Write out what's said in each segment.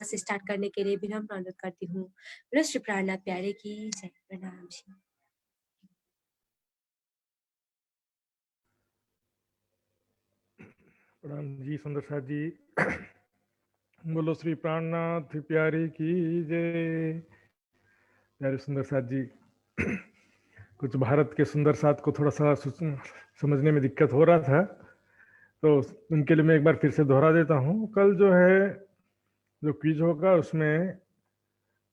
से स्टार्ट करने के लिए विनम्र अनुरोध करती हूँ। बोलो श्री प्राणनाथ प्यारे की जय। प्रणाम जी। प्रणाम जी सुंदर साथ जी। बोलो श्री प्राणनाथ प्यारे की जय। प्यारे सुंदर साथ जी, कुछ भारत के सुंदर साथ को थोड़ा सा समझने में दिक्कत हो रहा था, तो उनके लिए मैं एक बार फिर से दोहरा देता हूँ। कल जो है जो क्विज होगा उसमें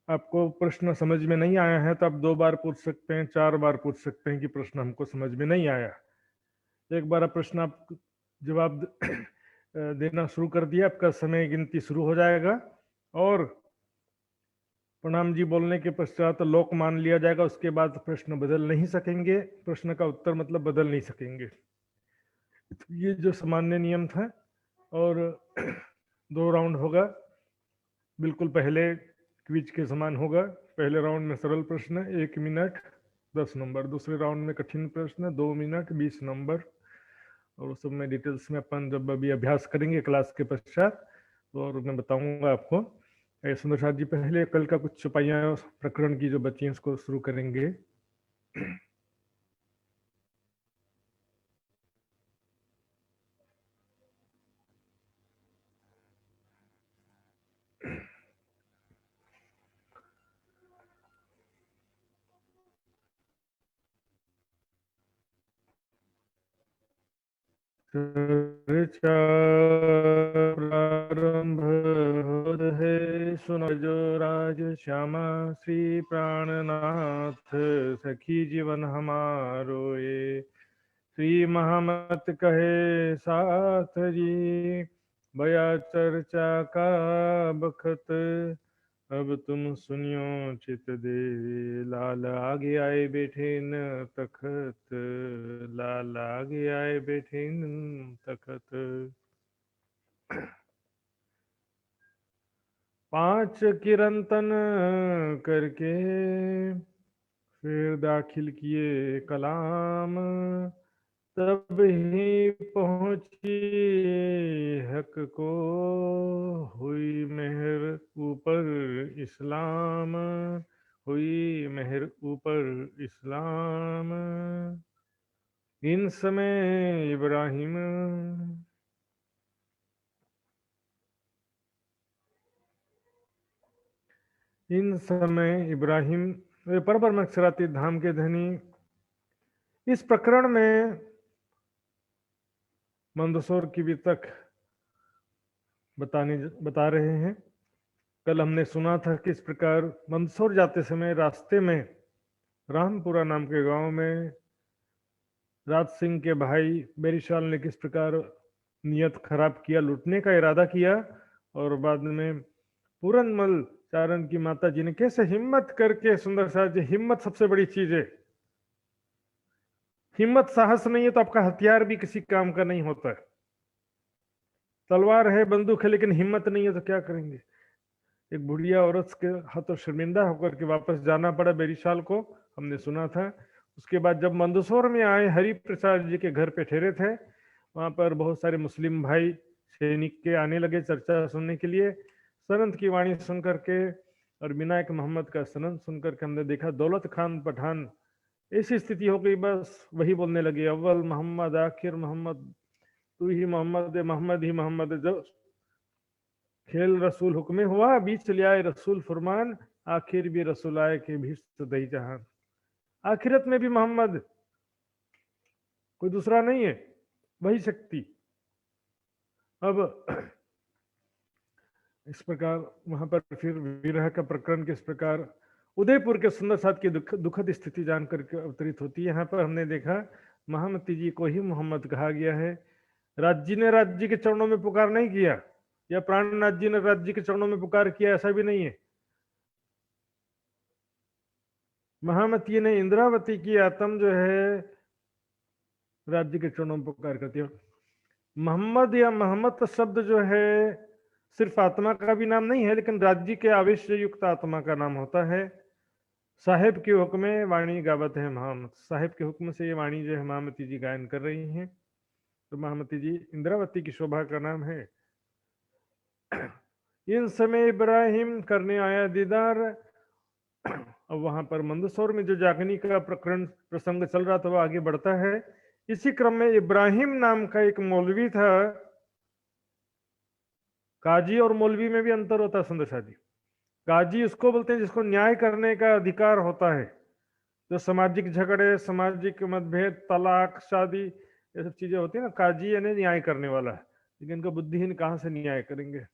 आपको प्रश्न समझ में नहीं आया है तो आप 2 बार पूछ सकते हैं, 4 बार पूछ सकते हैं कि प्रश्न हमको समझ में नहीं आया। एक बार प्रश्न आप जवाब देना शुरू कर दिया, आपका समय गिनती शुरू हो जाएगा और प्रणाम जी बोलने के पश्चात लोक मान लिया जाएगा। उसके बाद प्रश्न बदल नहीं सकेंगे, प्रश्न का उत्तर मतलब बदल नहीं सकेंगे। तो ये जो सामान्य नियम था और 2 राउंड होगा, बिल्कुल पहले क्विज के समान होगा। पहले राउंड में सरल प्रश्न 1 मिनट 10 नंबर, दूसरे राउंड में कठिन प्रश्न 2 मिनट 20 नंबर, और उस सब में डिटेल्स में अपन जब अभी अभ्यास करेंगे क्लास के पश्चात तो और मैं बताऊंगा आपको। सुंदर साथ जी पहले कल का कुछ चौपाइयाँ प्रकरण की जो बची हैं उसको शुरू करेंगे। प्रारंभ होत है सुनो जो राज श्यामा श्री प्राणनाथ सखी जीवन हमारो ये श्री महामत कहे साथ जी बया चर्चा का बखत अब तुम सुनियो चित दे लाल आगे आए बैठे न तखत लाल आगे आए बैठे न तखत। 5 किरंतन करके फिर दाखिल किए कलाम तब ही पहुंची हक को हुई मेहर ऊपर इस्लाम हुई मेहर ऊपर इस्लाम। इन समय इब्राहिम परबर मक्षराती धाम के धनी। इस प्रकरण में मंदसौर की वितक बता रहे हैं। कल हमने सुना था कि इस प्रकार मंदसौर जाते समय रास्ते में रामपुरा नाम के गांव में राज सिंह के भाई बेरीशाल ने किस प्रकार नियत खराब किया, लूटने का इरादा किया, और बाद में पूरनमल चारण की माता जी ने कैसे हिम्मत करके, सुंदर साथ जी हिम्मत सबसे बड़ी चीज है। हिम्मत साहस नहीं है तो आपका हथियार भी किसी काम का नहीं होता है। तलवार है बंदूक है लेकिन हिम्मत नहीं है तो क्या करेंगे। एक बुढ़िया औरत के हाथों शर्मिंदा होकर के वापस जाना पड़ा बेरीशाल को, हमने सुना था। उसके बाद जब मंदसौर में आए, हरि प्रसाद जी के घर पे ठहरे थे, वहां पर बहुत सारे मुस्लिम भाई सैनिक के आने लगे चर्चा सुनने के लिए। सनंद की वाणी सुन करके और विनायक मोहम्मद का सनंद सुन करके हमने देखा दौलत खान पठान ऐसी स्थिति हो गई, बस वही बोलने लगे अव्वल मोहम्मद आखिर मोहम्मद तू ही मोहम्मद मोहम्मद ही मोहम्मद। जब खेल रसूल हुक्मे हुआ बीच ले आए रसूल फरमान आखिर भी रसूल आए के भी दही जहान। आखिरत में भी मोहम्मद, कोई दूसरा नहीं है, वही शक्ति। अब इस प्रकार वहां पर फिर विरह का प्रकरण किस प्रकार उदयपुर के सुंदर साथ की दुखद स्थिति जानकर के अवतरित होती है। यहाँ पर हमने देखा महामती जी को ही मोहम्मद कहा गया है। राज्य ने राज्य के चरणों में पुकार नहीं किया, या प्राणनाथ जी ने राज्य के चरणों में पुकार किया, ऐसा भी नहीं है। महामती ने इंद्रावती की आत्म जो है राज्य के चरणों में पुकार करती है। मोहम्मद या मोहम्मद शब्द जो है सिर्फ आत्मा का भी नाम नहीं है, लेकिन राज्य के आवेश से युक्त आत्मा का नाम होता है। साहेब के हुक्म वाणी गावत है मोहम्मद, साहेब के हुक्म से ये वाणी जो है महामती जी गायन कर रही हैं। तो महामती जी इंद्रावती की शोभा का नाम है। इन समय इब्राहिम करने आया दीदार। अब वहां पर मंदसौर में जो जागनी का प्रकरण प्रसंग चल रहा था वो आगे बढ़ता है। इसी क्रम में इब्राहिम नाम का एक मौलवी था। काजी और मौलवी में भी अंतर होता है सुंदर शादी। काजी उसको बोलते हैं जिसको न्याय करने का अधिकार होता है। जो सामाजिक झगड़े, सामाजिक मतभेद, तलाक, शादी, ये सब चीजें होती है ना, काजी यानी न्याय करने वाला है। लेकिन इनको बुद्धिहीन कहाँ से न्याय करेंगे।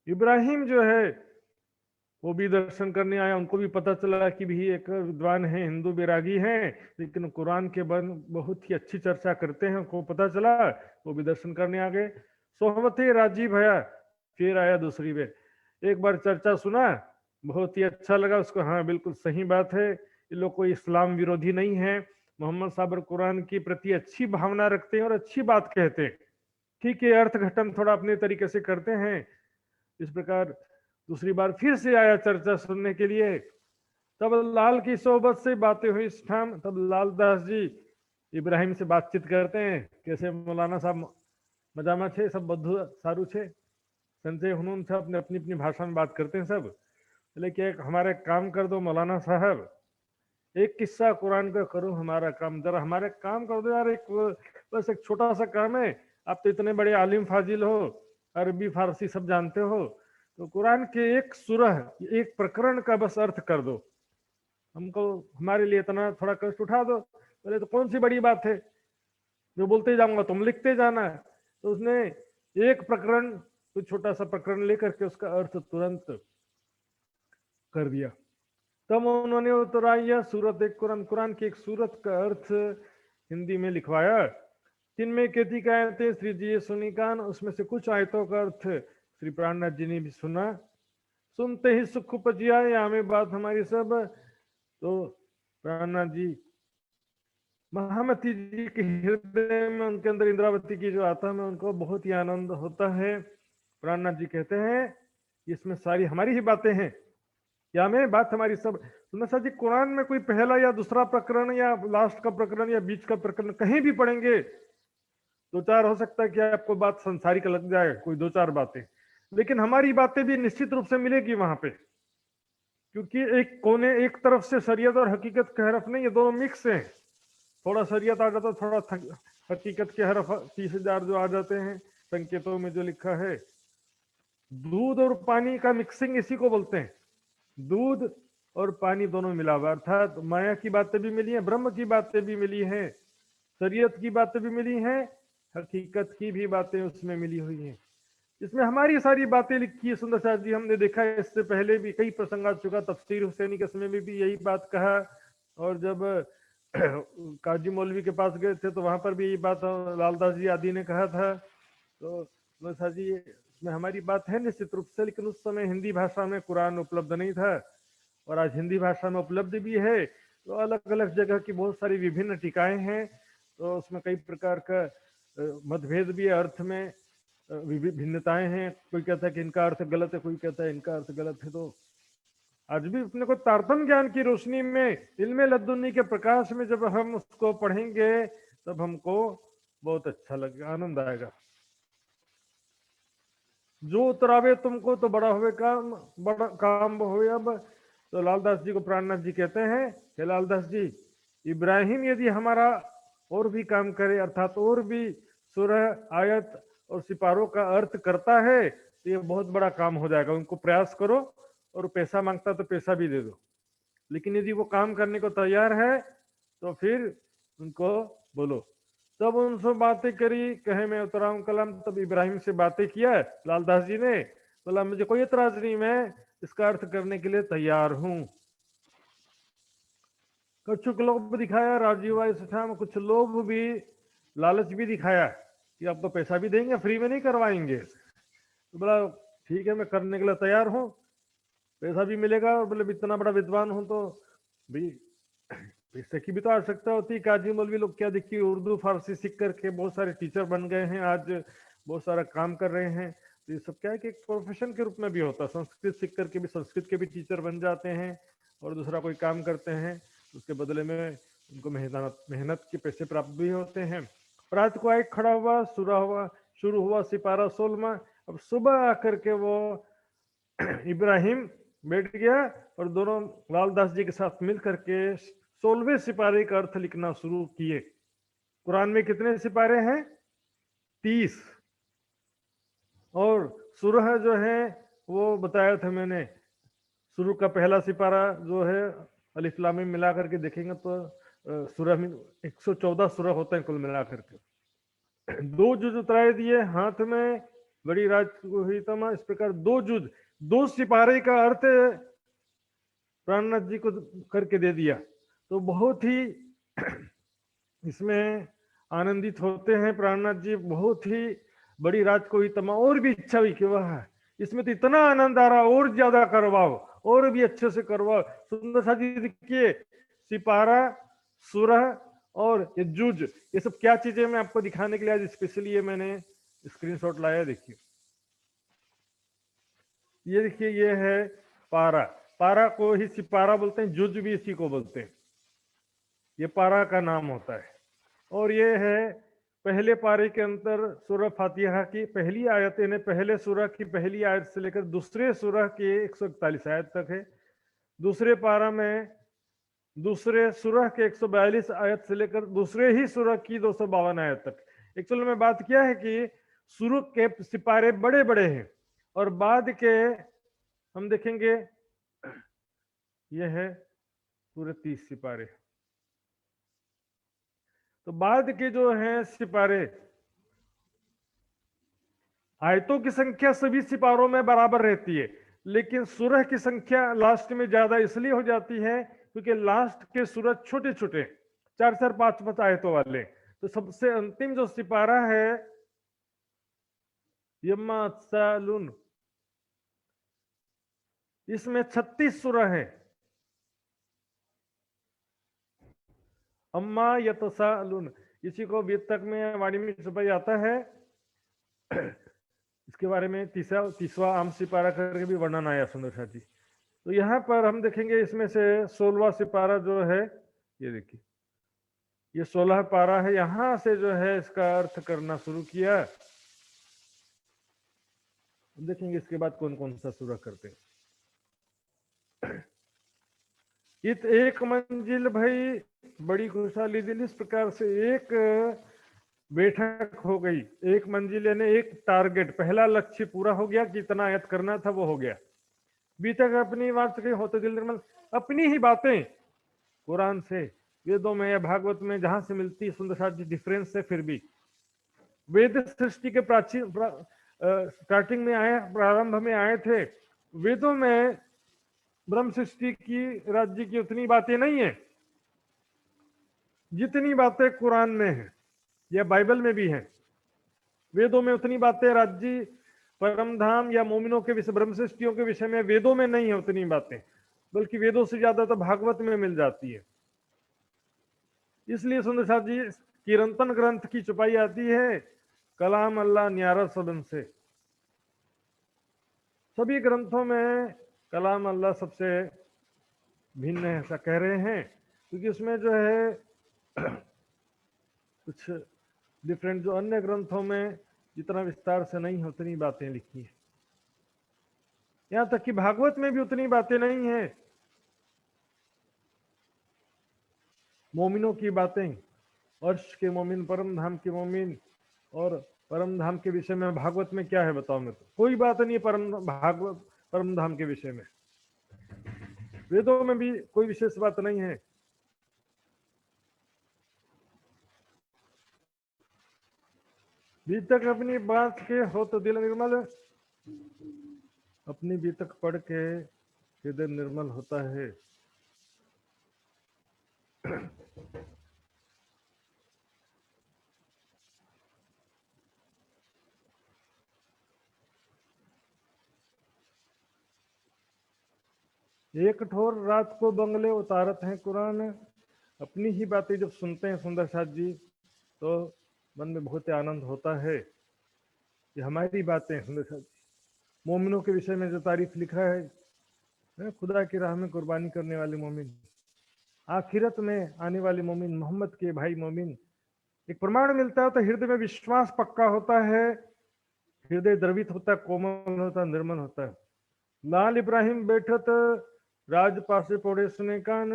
इब्राहिम जो है वो भी दर्शन करने आया। उनको भी पता चला कि भी एक विद्वान है, हिंदू बैरागी हैं, लेकिन कुरान के बहुत ही अच्छी चर्चा करते हैं, उनको पता चला। वो भी दर्शन करने आ गए। सोहबते राजी भया, फिर आया दूसरी बार। एक बार चर्चा सुना, बहुत ही अच्छा लगा उसको। हाँ बिल्कुल सही बात है, ये लोग कोई इस्लाम विरोधी नहीं है, मोहम्मद साहब कुरान के प्रति अच्छी भावना रखते हैं और अच्छी बात कहते हैं। ठीक है, अर्थघटन थोड़ा अपने तरीके से करते हैं। इस प्रकार दूसरी बार फिर से आया चर्चा सुनने के लिए। तब लाल की सोबत से बातें हुई इस ठाम। तब लाल दास जी इब्राहिम से बातचीत करते हैं, कैसे मौलाना साहब मजामा छे, सब बधु सारू छे, संजय हुनून से अपने अपनी अपनी भाषा में बात करते हैं सब। बोले कि एक हमारे काम कर दो मौलाना साहब, एक किस्सा कुरान का करो, हमारा काम जरा हमारे काम कर दो यार। एक बस एक छोटा सा काम है, आप तो इतने बड़े आलिम फाजिल हो, अरबी फारसी सब जानते हो, तो कुरान के एक सूरह एक प्रकरण का बस अर्थ कर दो हमको, हमारे लिए इतना थोड़ा कष्ट उठा दो। बोले तो कौन सी बड़ी बात है, जो बोलते जाऊंगा तुम लिखते जाना। तो उसने एक प्रकरण, कोई छोटा सा प्रकरण लेकर के उसका अर्थ तुरंत कर दिया। तब उन्होंने उतराया सूरत, एक कुरान की एक सूरत का अर्थ हिंदी में लिखवाया। जिनमें केती का आयतें श्री जी सुनी कान, उसमें से कुछ आयतों का अर्थ श्री प्राणनाथ जी ने भी सुना। सुनते ही सुख उपजिया, या हमें बात हमारी सब। तो प्राणनाथ जी महामती जी के हृदय में, उनके अंदर इंद्रावती की जो आता है उनको बहुत ही आनंद होता है। प्राणनाथ जी कहते हैं इसमें सारी हमारी ही बातें हैं, या में बात हमारी सब। सुंदर जी कुरान में कोई पहला या दूसरा प्रकरण या लास्ट का प्रकरण या बीच का प्रकरण कहीं भी पढ़ेंगे, दो चार हो सकता है कि आपको बात संसारिक लग जाए, कोई दो चार बातें, लेकिन हमारी बातें भी निश्चित रूप से मिलेगी वहां पे। क्योंकि एक कोने, एक तरफ से शरीयत और हकीकत के हरफ नहीं, ये दोनों मिक्स हैं। थोड़ा शरीयत आ जाता, थोड़ा हकीकत के हरफ 30,000 जो आ जाते हैं संकेतों में जो लिखा है। दूध और पानी का मिक्सिंग इसी को बोलते हैं। दूध और पानी दोनों मिला हुआ, अर्थात माया की बातें भी मिली हैं, ब्रह्म की बातें भी मिली हैं, शरीयत की बातें भी मिली हैं, हकीकत की भी बातें उसमें मिली हुई हैं। इसमें हमारी सारी बातें लिखी है। सुंदर साहब जी हमने देखा है, इससे पहले भी कई प्रसंग आ चुका, तफसीर हुसैनी के समय में भी यही बात कहा, और जब काजी मौलवी के पास गए थे तो वहां पर भी यही बात लालदास जी आदि ने कहा था। तो सुंदर साहब जी इसमें हमारी बात है निश्चित रूप से, लेकिन उस समय हिंदी भाषा में कुरान उपलब्ध नहीं था, और आज हिंदी भाषा में उपलब्ध भी है। तो अलग अलग जगह की बहुत सारी विभिन्न टीकाएं हैं, तो उसमें कई प्रकार का मतभेद भी है, अर्थ में भिन्नताएं हैं। कोई कहता है कि इनका अर्थ गलत है, कोई कहता है इनका अर्थ गलत है। तो आज भी अपने को तारतम ज्ञान की रोशनी में, इल्मे लद्दुन्नी के प्रकाश में जब हम उसको पढ़ेंगे तब हमको बहुत अच्छा लगेगा, आनंद आएगा। जो उतरावे तुमको तो बड़ा होवे काम, बड़ा काम होवे। अब तो लालदास जी को प्राणनाथ जी कहते हैं कि लालदास जी, इब्राहिम यदि हमारा और भी काम करे, अर्थात और भी सूरह, आयत और सिपारों का अर्थ करता है, तो ये बहुत बड़ा काम हो जाएगा। उनको प्रयास करो, और पैसा मांगता तो पैसा भी दे दो, लेकिन यदि वो काम करने को तैयार है तो फिर उनको बोलो। तब उनसे बातें करी, कहे मैं उतराऊं कलम। तब इब्राहिम से बातें किया लालदास जी ने, बोला मुझे कोई एतराज नहीं, मैं इसका अर्थ करने के लिए तैयार हूं। कुछ लोभ दिखाया राजीवाई सठाम, कुछ लोभ भी, लालच भी दिखाया कि आप तो पैसा भी देंगे, फ्री में नहीं करवाएंगे। तो बोला ठीक है, मैं करने के लिए तैयार हूँ, पैसा भी मिलेगा, और मतलब इतना बड़ा विद्वान हूं तो भाई पैसे की भी तो आवश्यकता होती है। काजी मौलवी लोग क्या देखिए, उर्दू फारसी सीख करके बहुत सारे टीचर बन गए हैं, आज बहुत सारा काम कर रहे हैं। तो ये सब क्या है कि एक प्रोफेशन के रूप में भी होता है। संस्कृत सीख करके भी संस्कृत के भी टीचर बन जाते हैं, और दूसरा कोई काम करते हैं, उसके बदले में उनको मेहनत के पैसे प्राप्त भी होते हैं। रात को एक खड़ा हुआ, सुरा हुआ, शुरू हुआ सिपारा 16वां। अब सुबह आकर के वो इब्राहिम बैठ गया और दोनों लालदास जी के साथ मिल करके 16वें सिपारे का अर्थ लिखना शुरू किए। कुरान में कितने सिपारे हैं? 30। और सूरह जो है वो बताया था मैंने, शुरू का पहला सिपारा जो है अलिफ लाम मीम मिला करके देखेंगे तो सूरह में 114 सूरह होते हैं कुल मिला करके। 2 जुज उतराए दिए हाथ में, बड़ी रात को हुई तमा, इस प्रकार 2 जुज 2 सिपारे का अर्थ प्राणनाथ जी को करके दे दिया। तो बहुत ही इसमें आनंदित होते हैं प्राणनाथ जी, बहुत ही बड़ी रात को ही तमा, और भी इच्छा हुई कि वह इसमें तो इतना आनंद आ रहा, और ज्यादा करवाओ, और भी अच्छे से करवाओ। सुंदर सा जी देखिए, सिपारा, सूरह और ये जुज, ये सब क्या चीजें मैं आपको दिखाने के लिए आज स्पेशली ये मैंने स्क्रीनशॉट लाया। देखिए ये देखिए, ये है पारा। पारा को ही सिपारा बोलते हैं, जुज भी इसी को बोलते हैं, ये पारा का नाम होता है। और ये है पहले पारे के अंदर सूरह फातिहा की पहली आयत, यानी पहले सूरह की पहली आयत से लेकर दूसरे सूरह की 141 आयत तक है। दूसरे पारा में दूसरे सूरह के 142 आयत से लेकर दूसरे ही सूरह की 252 आयत तक। एक्चुअल में बात क्या है कि शुरू के सिपारे बड़े बड़े हैं और बाद के हम देखेंगे ये है पूरे 30 सिपारे। तो बाद के जो हैं सिपारे, आयतों की संख्या सभी सिपारों में बराबर रहती है, लेकिन सूरह की संख्या लास्ट में ज्यादा इसलिए हो जाती है क्योंकि लास्ट के सूरज छोटे छोटे 4-4, 5-5 आयतों वाले। तो सबसे अंतिम जो सिपारा है यम्मा सालुन, इसमें 36 सूरह है। अम्मा यतसालुन, इसी को वित्तक में वाणी में छुपाई आता है। इसके बारे में 30वां आम सिपारा करके भी वर्णन आया सुंदर सा जी। तो यहाँ पर हम देखेंगे इसमें से 16वां सिपारा जो है, ये देखिए ये 16 पारा है, यहां से जो है इसका अर्थ करना शुरू किया। देखेंगे इसके बाद कौन कौन सा सूरह करते हैं। इत एक मंजिल भाई बड़ी खुशहाली दिल, इस प्रकार से एक बैठक हो गई। एक मंजिल यानी एक टारगेट, पहला लक्ष्य पूरा हो गया, कितना आयत करना था वो हो गया। बीतक अपनी बात के होते दिल निर्मल, अपनी ही बातें कुरान से, वेदों में या भागवत में जहां से मिलती है सुंदर सा डिफरेंस है, फिर भी वेद सृष्टि के प्राचीन स्टार्टिंग में आए, प्रारंभ में आए थे। वेदों में ब्रह्म सृष्टि की राज्य की उतनी बातें नहीं है जितनी बातें कुरान में है या बाइबल में भी है। वेदों में उतनी बातें राज्य, परम धाम या मोमिनों के विषय, ब्रह्म सृष्टियों के विषय में वेदों में नहीं है उतनी बातें, बल्कि वेदों से ज्यादा तो भागवत में मिल जाती है। इसलिए सुंदर साहब जी किरंतन ग्रंथ की छुपाई आती है, कलाम अल्लाह न्यारा सबन से। सभी ग्रंथों में कलाम अल्लाह सबसे भिन्न है, ऐसा कह रहे हैं, क्योंकि उसमें जो है कुछ डिफरेंट, जो अन्य ग्रंथों में जितना विस्तार से नहीं है उतनी बातें लिखी है। यहां तक कि भागवत में भी उतनी बातें नहीं है। मोमिनों की बातें, अर्श के मोमिन, परम धाम के मोमिन, और परम धाम के विषय में भागवत में क्या है बताओ? मैं तो कोई बात नहीं है भागवत परम धाम के विषय में। वेदों में भी कोई विशेष बात नहीं है। बीतक अपनी बात के हो तो दिल निर्मल, अपनी बीतक पढ़ के हृदय निर्मल होता है। एक ठोर रात को बंगले उतारत हैं कुरान। अपनी ही बातें जब सुनते हैं सुंदर साथ जी तो मन में बहुत आनंद होता है कि हमारी बातें सुंदर साथ जी, मोमिनों के विषय में जो तारीफ लिखा है, खुदा की राह में कुर्बानी करने वाले मोमिन, आखिरत में आने वाले मोमिन, मोहम्मद के भाई मोमिन, एक प्रमाण मिलता है तो हृदय में विश्वास पक्का होता है हृदय द्रवित होता है, कोमल होता है, निर्मल होता है। लाल इब्राहिम बैठत राज पासे पौड़े सुने कान।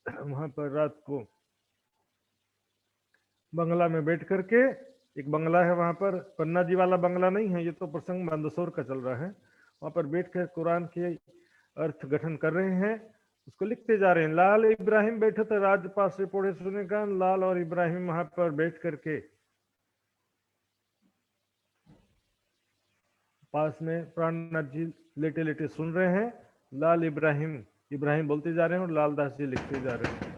वहां पर रात को बंगला में बैठ करके, एक बंगला है वहां पर, पन्ना जी वाला बंगला नहीं है, ये तो प्रसंग मंदसौर का चल रहा है। वहां पर बैठ कर कुरान के अर्थ गठन कर रहे हैं, उसको लिखते जा रहे हैं। लाल इब्राहिम बैठे थे राज पास से पौड़े सुने का। लाल और इब्राहिम वहां पर बैठ करके पास में प्राणनाथ जी लेटे लेटे सुन रहे हैं। लाल इब्राहिम इब्राहिम बोलते जा रहे हैं और लालदास जी लिखते जा रहे हैं।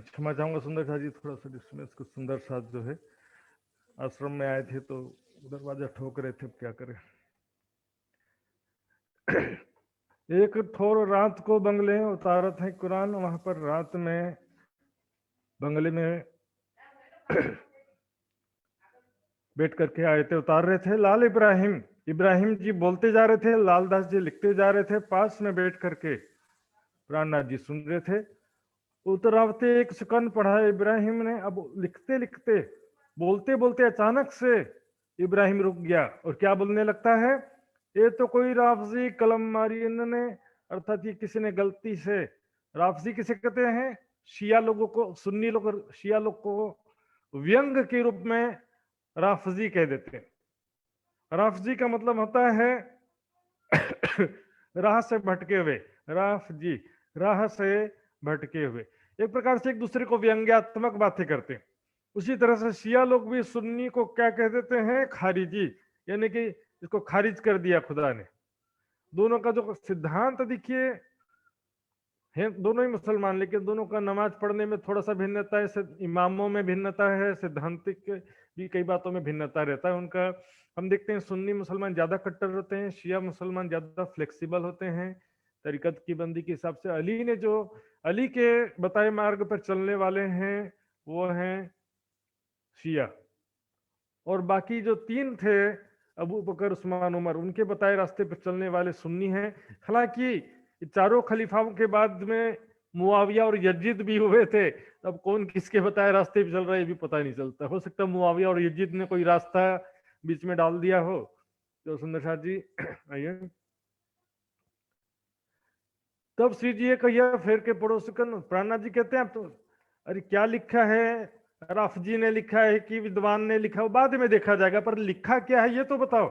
क्षमा चाहूंगा सुंदर साथ जी, थोड़ा सा डिस्टर्बेंस। कुछ सुंदर साथ जो है आश्रम में आए थे तो दरवाजा ठोक रहे थे, अब क्या करें। एक थोर रात को बंगले उतारत है कुरान। वहां पर रात में बंगले में बैठ करके आयते उतार रहे थे। लाल इब्राहिम इब्राहिम जी बोलते जा रहे थे, लालदास जी लिखते जा रहे थे। पास में बैठ करके प्राणनाथ जी सुन रहे थे। उतरावते एक सुकन पढ़ा इब्राहिम ने। अब लिखते लिखते बोलते बोलते अचानक से इब्राहिम रुक गया और क्या बोलने लगता है, ये तो कोई राफजी कलम मारी इन्होंने, अर्थात ये किसी ने गलती से, राफजी किसे कहते हैं, शिया लोगों को, सुन्नी लोग शिया लोग को व्यंग के रूप में राफजी कह देते हैं। राफजी का मतलब होता है राह से भटके हुए, राफजी राह से भटके हुए, एक प्रकार से एक दूसरे को व्यंग्यात्मक बातें करते हैं। उसी तरह से शिया लोग भी सुन्नी को क्या कह देते हैं, खारिजी, यानी कि इसको खारिज कर दिया खुदा ने। दोनों का जो सिद्धांत देखिए है, दोनों ही मुसलमान, लेकिन दोनों का नमाज पढ़ने में थोड़ा सा भिन्नता है, इमामों में भिन्नता है, सिद्धांतिक भी कई बातों में भिन्नता रहता है उनका। हम देखते हैं सुन्नी मुसलमान ज्यादा कट्टर होते हैं, शिया मुसलमान ज्यादा फ्लेक्सिबल होते हैं तरीकत की बंदी के हिसाब से। अली के बताए मार्ग पर चलने वाले हैं वो हैं शिया, और बाकी जो तीन थे अबू बकर उस्मान उमर, उनके बताए रास्ते पर चलने वाले सुन्नी हैं। हालांकि चारों खलीफाओं के बाद में मुआविया और यजीद भी हुए थे, अब कौन किसके बताए रास्ते पे चल रहा है ये भी पता नहीं चलता। हो सकता है मुआविया और यजीद ने कोई रास्ता बीच में डाल दिया हो। तो सुंदर शाह जी आइए। तब श्री जी कहिए फिर के पड़ोसकन। प्राणनाथ जी कहते हैं, तो अरे क्या लिखा है, रफ जी ने लिखा है कि विद्वान ने लिखा, वो बाद में देखा जाएगा, पर लिखा क्या है ये तो बताओ।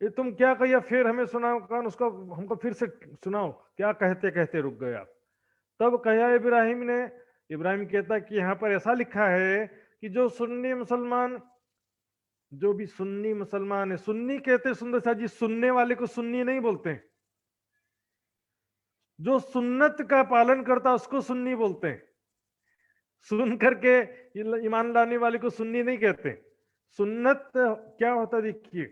ये तुम क्या कहिए फिर हमें सुनाओ, कौन उसको हमको फिर से सुनाओ, क्या कहते कहते रुक गए आप। तब कहा इब्राहिम ने, इब्राहिम कहता कि यहाँ पर ऐसा लिखा है कि जो सुन्नी मुसलमान, जो भी सुन्नी मुसलमान है, सुन्नी कहते सुंदर साहब जी, सुनने वाले को सुन्नी नहीं बोलते, जो सुन्नत का पालन करता उसको सुन्नी बोलते हैं। सुन करके ईमान लाने वाले को सुन्नी नहीं कहते। सुन्नत क्या होता देखिए,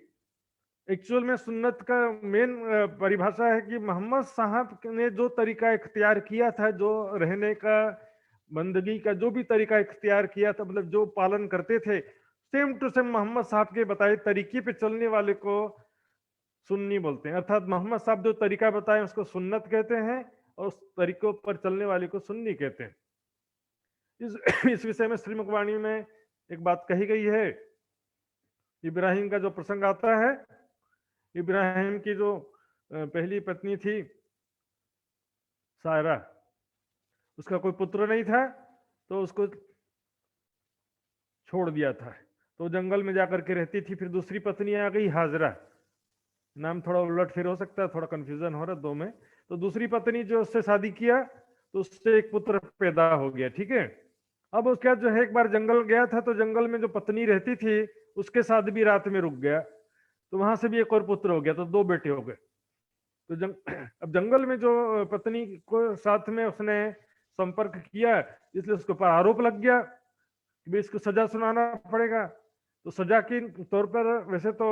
एक्चुअल में सुन्नत का मेन परिभाषा है कि मोहम्मद साहब ने जो तरीका इख्तियार किया था, जो रहने का, बंदगी का जो भी तरीका इख्तियार किया था, मतलब जो पालन करते थे, सेम टू सेम मोहम्मद साहब के बताए तरीके पे चलने वाले को सुन्नी बोलते हैं। अर्थात मोहम्मद साहब जो तरीका बताए उसको सुन्नत कहते हैं, और उस तरीकों पर चलने वाले को सुन्नी कहते हैं। इस विषय में श्रीमुखवाणी में एक बात कही गई है। इब्राहिम का जो प्रसंग आता है, इब्राहिम की जो पहली पत्नी थी सायरा, उसका कोई पुत्र नहीं था तो उसको छोड़ दिया था, तो जंगल में जाकर के रहती थी। फिर दूसरी पत्नी आ गई हाजरा, नाम थोड़ा उलट फिर हो सकता है, थोड़ा कंफ्यूजन हो रहा है दो में। तो दूसरी पत्नी जो उससे शादी किया तो उससे एक पुत्र पैदा हो गया, ठीक है। अब उसके जो है एक बार जंगल गया था, तो जंगल में जो पत्नी रहती थी उसके साथ भी रात में रुक गया, तो वहां से भी एक और पुत्र हो गया, तो 2 बेटे हो गए। तो अब जंगल में जो पत्नी को साथ में उसने संपर्क किया, इसलिए उसके ऊपर आरोप लग गया कि भाई इसको सजा सुनाना पड़ेगा। तो सजा के तौर पर वैसे तो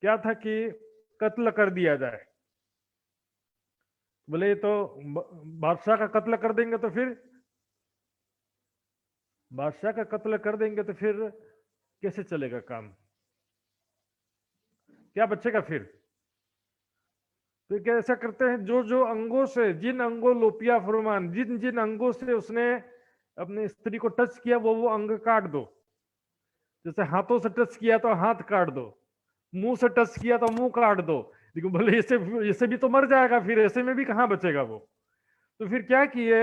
क्या था कि कत्ल कर दिया जाए। बोले ये तो बादशाह का कत्ल कर देंगे, तो फिर बादशाह का कत्ल कर देंगे तो फिर कैसे चलेगा काम, क्या बचेगा फिर? तो क्या ऐसा करते हैं, जो जो अंगों से, जिन अंगों लोपिया फरमान, जिन जिन अंगों से उसने अपनी स्त्री को टच किया वो अंग काट दो। जैसे हाथों से टच किया तो हाथ काट दो, मुंह से टच किया तो मुंह काट दो। लेकिन बोले ऐसे भी तो मर जाएगा, फिर ऐसे में भी कहां बचेगा वो। तो फिर क्या किए,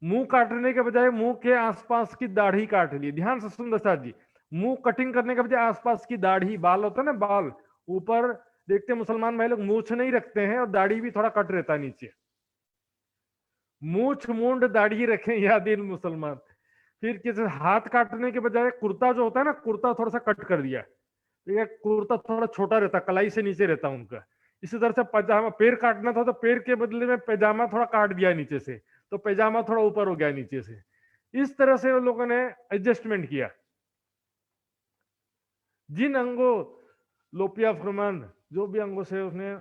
मुंह काटने के बजाय मुंह के आसपास की दाढ़ी काट ली। ध्यान से सुन दशरथ जी, मुंह कटिंग करने के बजाय आसपास की दाढ़ी, बाल होता है ना, बाल ऊपर देखते मुसलमान भाई लोग मूछ नहीं रखते हैं, और दाढ़ी भी थोड़ा कट रहता है नीचे। मूछ मूंड दाढ़ी रखें या दिन मुसलमान। फिर किसी हाथ काटने के बजाय कुर्ता जो होता है ना, कुर्ता थोड़ा सा कट कर दिया, ठीक है, कुर्ता थोड़ा छोटा रहता, कलाई से नीचे रहता उनका। इसी तरह से पजामा, पैर काटना था तो पैर के बदले में पैजामा थोड़ा काट दिया नीचे से, तो पैजामा थोड़ा ऊपर हो गया नीचे से। इस तरह से उन लोगों ने एडजस्टमेंट किया। जिन अंगों लोपिया फरमान, जो भी अंगों से उसने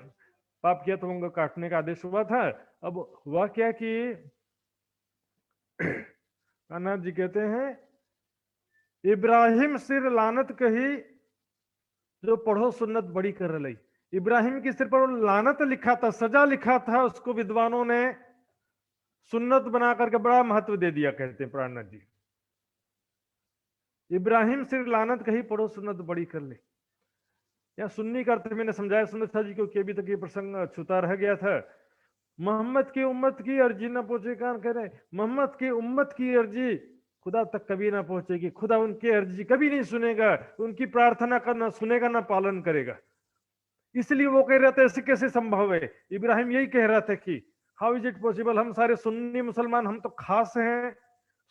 पाप किया तो उनको काटने का आदेश हुआ था। अब हुआ क्या कि कान्हा जी कहते हैं, इब्राहिम सिर लानत कही, जो पढ़ो सुन्नत बड़ी कर लई। इब्राहिम के सिर पर लानत लिखा था, सजा लिखा था, उसको विद्वानों ने सुन्नत बना करके बड़ा महत्व दे दिया, कहते हैं प्राणनाथ जी। इब्राहिम सिर लानत कही, पढ़ो सुन्नत बड़ी कर ले। या सुन्नी का अर्थ मैंने समझाया सुन्नत जी को, अभी तक ये प्रसंग छूता रह गया था। मोहम्मद की उम्मत की अर्जी ना पहुंचे, कहां कह रहे, मोहम्मद की उम्मत की अर्जी खुदा तक कभी ना पहुंचेगी। खुदा उनकी अर्जी कभी नहीं सुनेगा, उनकी प्रार्थना का ना सुनेगा ना पालन करेगा। इसलिए वो कह रहे थे ऐसे कैसे संभव है। इब्राहिम यही कह रहा था कि हाउ इज इट पॉसिबल, हम सारे सुन्नी मुसलमान, हम तो खास हैं।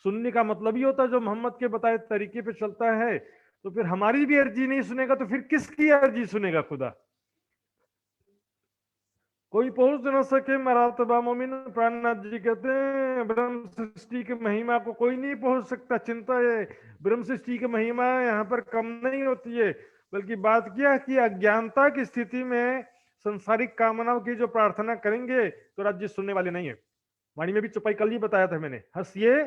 सुन्नी का मतलब ही होता है जो मोहम्मद के बताए तरीके पे चलता है। तो फिर हमारी भी अर्जी नहीं सुनेगा तो फिर किसकी अर्जी सुनेगा खुदा? कोई पहुंच न सके मरातबा मोमिन। प्राणनाथ जी कहते हैं ब्रह्म सृष्टि की महिमा को कोई नहीं पहुंच सकता। चिंता है, ब्रह्म सृष्टि की महिमा यहाँ पर कम नहीं होती है, बल्कि बात क्या है कि अज्ञानता की स्थिति में संसारिक कामनाओं की जो प्रार्थना करेंगे तो राज्य सुनने वाले नहीं है। वाणी में भी चुपाई कल ही बताया था मैंने, हंसिए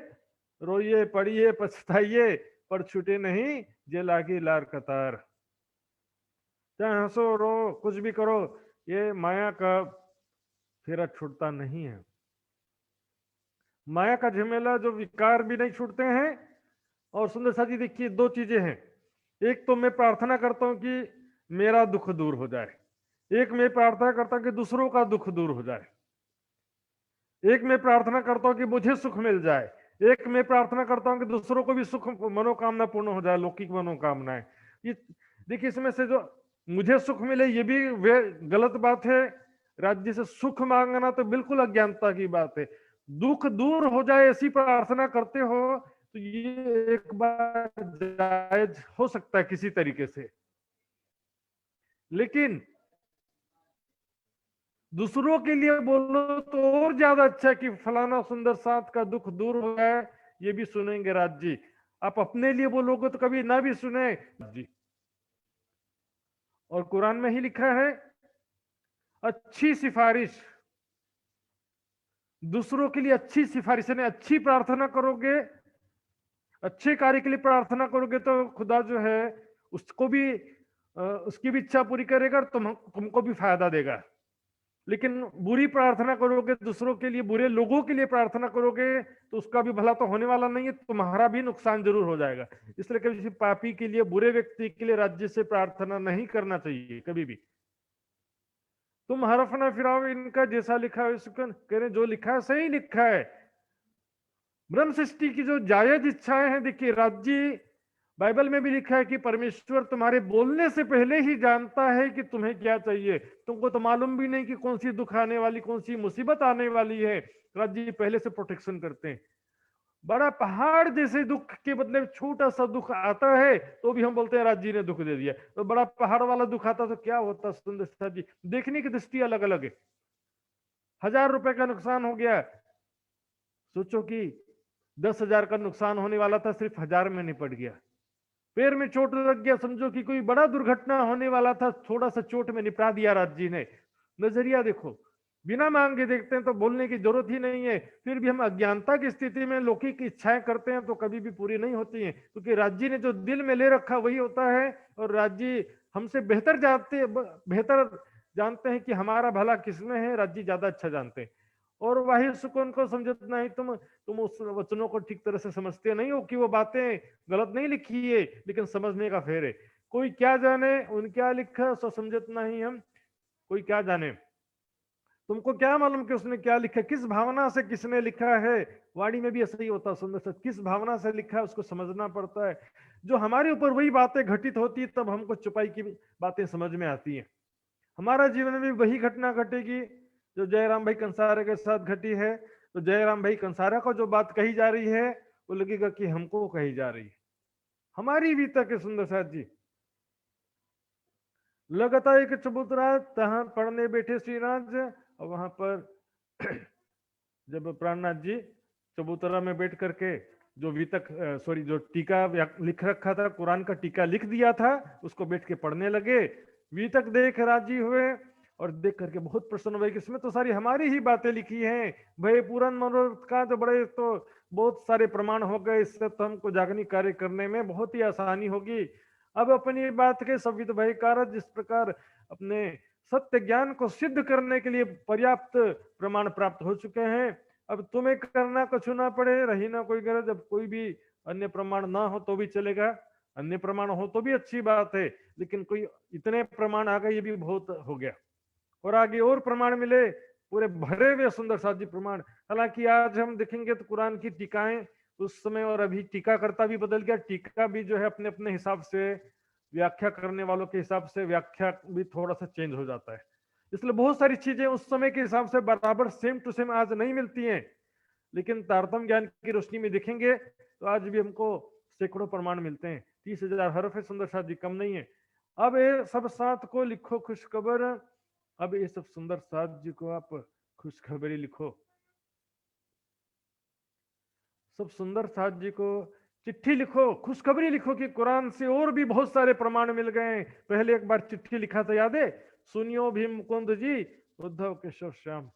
रोइए पढ़िए पछताइए पर छूटे नहीं जे लागी लार कतार। चाहे हंसो रो कुछ भी करो, ये माया का फेरा छूटता नहीं है। माया का झमेला जो विकार भी नहीं छूटते हैं। और सुंदर सा जी देखिए, 2 चीजें हैं। एक तो मैं प्रार्थना करता हूं कि मेरा दुख दूर हो जाए, एक मैं प्रार्थना करता हूं कि दूसरों का दुख दूर हो जाए। एक मैं प्रार्थना करता हूं कि मुझे सुख मिल जाए, एक मैं प्रार्थना करता हूं कि दूसरों को भी सुख मनोकामना पूर्ण हो जाए, लौकिक मनोकामनाएं। ये देखिए, इसमें से जो मुझे सुख मिले ये भी वे गलत बात है। राज्य से सुख मांगना तो बिल्कुल अज्ञानता की बात है। दुख दूर हो जाए ऐसी प्रार्थना करते हो तो ये एक बार जायज हो सकता है किसी तरीके से, लेकिन दूसरों के लिए बोलो तो और ज्यादा अच्छा कि फलाना सुंदर साथ का दुख दूर हो जाए, ये भी सुनेंगे राज जी। आप अपने लिए बोलोगे तो कभी ना भी सुने जी। और कुरान में ही लिखा है, अच्छी सिफारिश, दूसरों के लिए अच्छी सिफारिश यानी अच्छी प्रार्थना करोगे, अच्छे कार्य के लिए प्रार्थना करोगे तो खुदा जो है उसको भी उसकी भी इच्छा पूरी करेगा और तुमको भी फायदा देगा। लेकिन बुरी प्रार्थना करोगे, दूसरों के लिए, बुरे लोगों के लिए प्रार्थना करोगे तो उसका भी भला तो होने वाला नहीं है, तुम्हारा भी नुकसान जरूर हो जाएगा। इसलिए कभी किसी पापी के लिए, बुरे व्यक्ति के लिए राज्य से प्रार्थना नहीं करना चाहिए कभी भी। तुम हरफ ना फिराओ इनका जैसा लिखा है कह रहे, जो लिखा है सही लिखा है। ब्रह्म सृष्टि की जो जायज इच्छाएं हैं, देखिए राज्य बाइबल में भी लिखा है कि परमेश्वर तुम्हारे बोलने से पहले ही जानता है कि तुम्हें क्या चाहिए। तुमको तो मालूम भी नहीं कि कौन सी दुख आने वाली, कौन सी मुसीबत आने वाली है, राज्य पहले से प्रोटेक्शन करते हैं। बड़ा पहाड़ जैसे दुख के बदले में छोटा सा दुख आता है तो भी हम बोलते हैं राज जी ने दुख दे दिया। तो बड़ा पहाड़ वाला दुख आता तो क्या होता सुंदर साथ जी, देखने की दृष्टि अलग अलग है। 1000 रुपए का नुकसान हो गया, सोचो कि 10,000 का नुकसान होने वाला था, सिर्फ 1000 में निपट गया। पैर में चोट लग गया, समझो कि कोई बड़ा दुर्घटना होने वाला था, थोड़ा सा चोट में निपटा दिया राज जी ने। नजरिया देखो, बिना मांगे देखते हैं तो बोलने की जरूरत ही नहीं है, फिर भी हम अज्ञानता की स्थिति में लौकिक इच्छाएं करते हैं तो कभी भी पूरी नहीं होती हैं, क्योंकि राज जी ने जो दिल में ले रखा वही होता है। और राज जी हमसे बेहतर जानते हैं कि हमारा भला किसमें है, राज जी ज्यादा अच्छा जानते हैं। और वही सुकून को समझना ही तुम उस वचनों को ठीक तरह से समझते नहीं हो कि वो बातें गलत नहीं लिखी है, लेकिन समझने का फेर है। कोई क्या जाने उन क्या लिखा सो समझत नहीं हम, कोई क्या जाने, तुमको क्या मालूम कि उसने क्या लिखा, किस भावना से किसने लिखा है। वाणी में भी ऐसा ही होता है सुंदर सर, किस भावना से लिखा है उसको समझना पड़ता है। जो हमारे ऊपर वही बातें घटित होती तब हमको चुपाई की बातें समझ में आती हैं। हमारा जीवन में भी वही घटना घटेगी जो जयराम भाई कंसारा के साथ घटी है। तो जयराम भाई कंसारा को जो बात कही जा रही है वो लगेगा कि हमको कही जा रही है, हमारी भी तक है सुंदर साथ जी। लगता है कि चबूतरा तहां पढ़ने बैठे श्रीराज, और वहां पर जब प्राणनाथ जी चबूतरा में बैठ करके जो वितक जो टीका लिख रखा था, कुरान का टीका लिख दिया था, उसको बैठ के पढ़ने लगे। वितक देख राजी हुए और देख करके बहुत प्रसन्न हुए कि इसमें तो सारी हमारी ही बातें लिखी हैं। भाई पूरन मनोरथ का तो बड़े तो बहुत सारे प्रमाण हो गए, इससे तो हमको जागनी कार्य करने में बहुत ही आसानी होगी। अब अपनी बात के सवित भय कारज, जिस प्रकार अपने सत्य ज्ञान को सिद्ध करने के लिए पर्याप्त प्रमाण प्राप्त हो चुके हैं, अब तुम्हें करना कुछ ना पड़े, रही ना कोई गरज। अब कोई भी अन्य प्रमाण ना हो तो भी चलेगा, अन्य प्रमाण हो तो भी अच्छी बात है, लेकिन कोई इतने प्रमाण आ गए ये भी बहुत हो गया। और आगे और प्रमाण मिले, पूरे भरे हुए सुंदर साथ जी प्रमाण। हालांकि आज हम देखेंगे तो कुरान की टीकाएं उस समय और अभी टीकाकर्ता भी बदल गया, टीका भी जो है अपने अपने हिसाब से, व्याख्या करने वालों के हिसाब से व्याख्या भी थोड़ा सा चेंज हो जाता है। इसलिए बहुत सारी चीजें उस समय के हिसाब से बराबर सेम टू सेम आज नहीं मिलती हैं, लेकिन तारतम्य ज्ञान की रोशनी में देखेंगे तो आज भी हमको सैकड़ों प्रमाण मिलते हैं। 30,000 हरफ है सुंदर साथ जी, कम नहीं है। अब ये सब साथ को लिखो खुशखबर, अब ये सब सुंदर साथ जी को आप खुशखबरी लिखो, सब सुंदर साथ जी को चिट्ठी लिखो, खुशखबरी लिखो कि कुरान से और भी बहुत सारे प्रमाण मिल गए। पहले एक बार चिट्ठी लिखा था, याद है, सुनियो भीम मुकुंद जी, उद्धव केशव श्याम।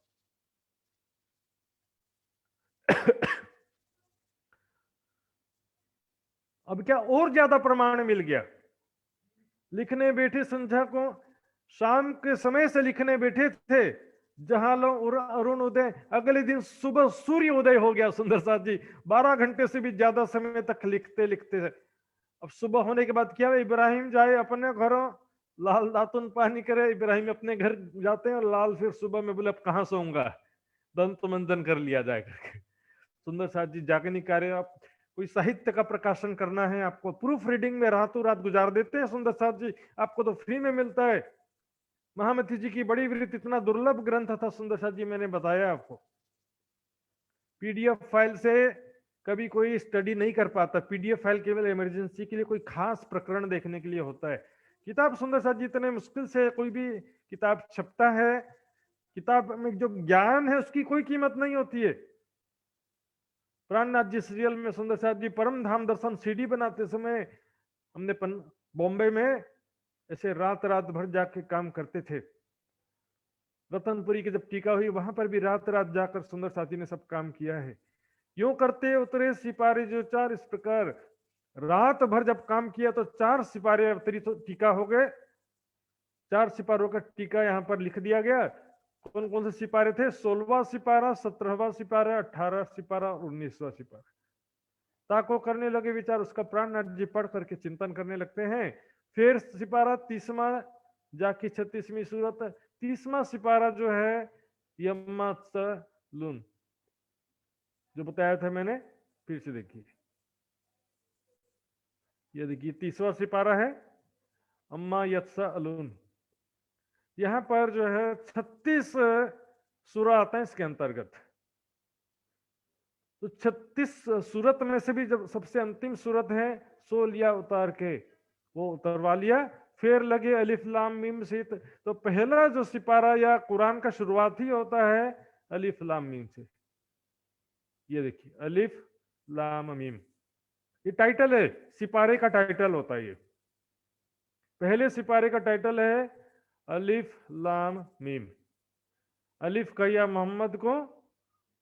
अब क्या और ज्यादा प्रमाण मिल गया। लिखने बैठे संध्या को, शाम के समय से लिखने बैठे थे, जहां लो अरुण उदय, अगले दिन सुबह सूर्य उदय हो गया सुंदर साथ जी। 12 घंटे से भी ज्यादा समय तक लिखते लिखते। अब सुबह होने के बाद क्या है, इब्राहिम जाए अपने घरों, लाल दातुन पानी करे। इब्राहिम अपने घर जाते हैं और लाल फिर सुबह में बोले अब कहाँ सोऊंगा, दंत मंजन कर लिया जाए करके। सुंदर साथ जी जागनी कार्य, आप कोई साहित्य का प्रकाशन करना है, आपको प्रूफ रीडिंग में रातों रात गुजार देते हैं सुंदर साथ जी, आपको तो फ्री में मिलता है। महामती जी की बड़ी वृत्ति इतना दुर्लभ ग्रंथ था सुंदर साथ जी, मैंने बताया आपको। पीडीएफ फाइल से कभी कोई स्टडी नहीं कर पाता, पीडीएफ फाइल केवल इमरजेंसी के लिए, कोई खास प्रकरण देखने के लिए होता है। किताब सुंदर साथ जी इतने मुश्किल से कोई भी किताब छपता है, किताब में जो ज्ञान है उसकी कोई कीमत नहीं होती है। प्राणनाथ जी सीरियल में सुंदर साथ जी परम धाम दर्शन सीडी बनाते समय हमने बॉम्बे में ऐसे रात रात भर जाके काम करते थे। रतनपुरी की जब टीका हुई वहां पर भी रात रात जाकर सुंदर साथी ने सब काम किया है। यूं करते उतरे सिपारे जो 4, इस प्रकार रात भर जब काम किया तो 4 सिपारे अवतरित टीका हो गए। 4 सिपारों का टीका यहाँ पर लिख दिया गया। कौन कौन से सिपारे थे, 16वां सिपारा, 17वां सिपारा, 18 सिपारा और 19वां सिपारा। ताको करने लगे विचार, उसका प्राणनाथ जी पढ़ करके चिंतन करने लगते हैं। फिर सिपारा 30वां जाके 36वीं सूरत, 30वां सिपारा जो है यम्मा लून, जो बताया था मैंने, फिर से देखिए, ये देखिए 30वां सिपारा है अम्मा यत्सा अलून। यहां पर जो है 36 सूरा आता है इसके अंतर्गत। तो 36 सूरत में से भी जब सबसे अंतिम सूरत है सो लिया उतार के, वो उतरवा लिया, फिर लगे अलिफ लाम मीम से। तो पहला जो सिपारा या कुरान का शुरुआत ही होता है अलिफ लाम मीम से। ये देखिए अलिफ लाम मीम, ये टाइटल है, सिपारे का टाइटल होता है। ये पहले सिपारे का टाइटल है अलिफ लाम मीम। अलिफ कहिया मोहम्मद को,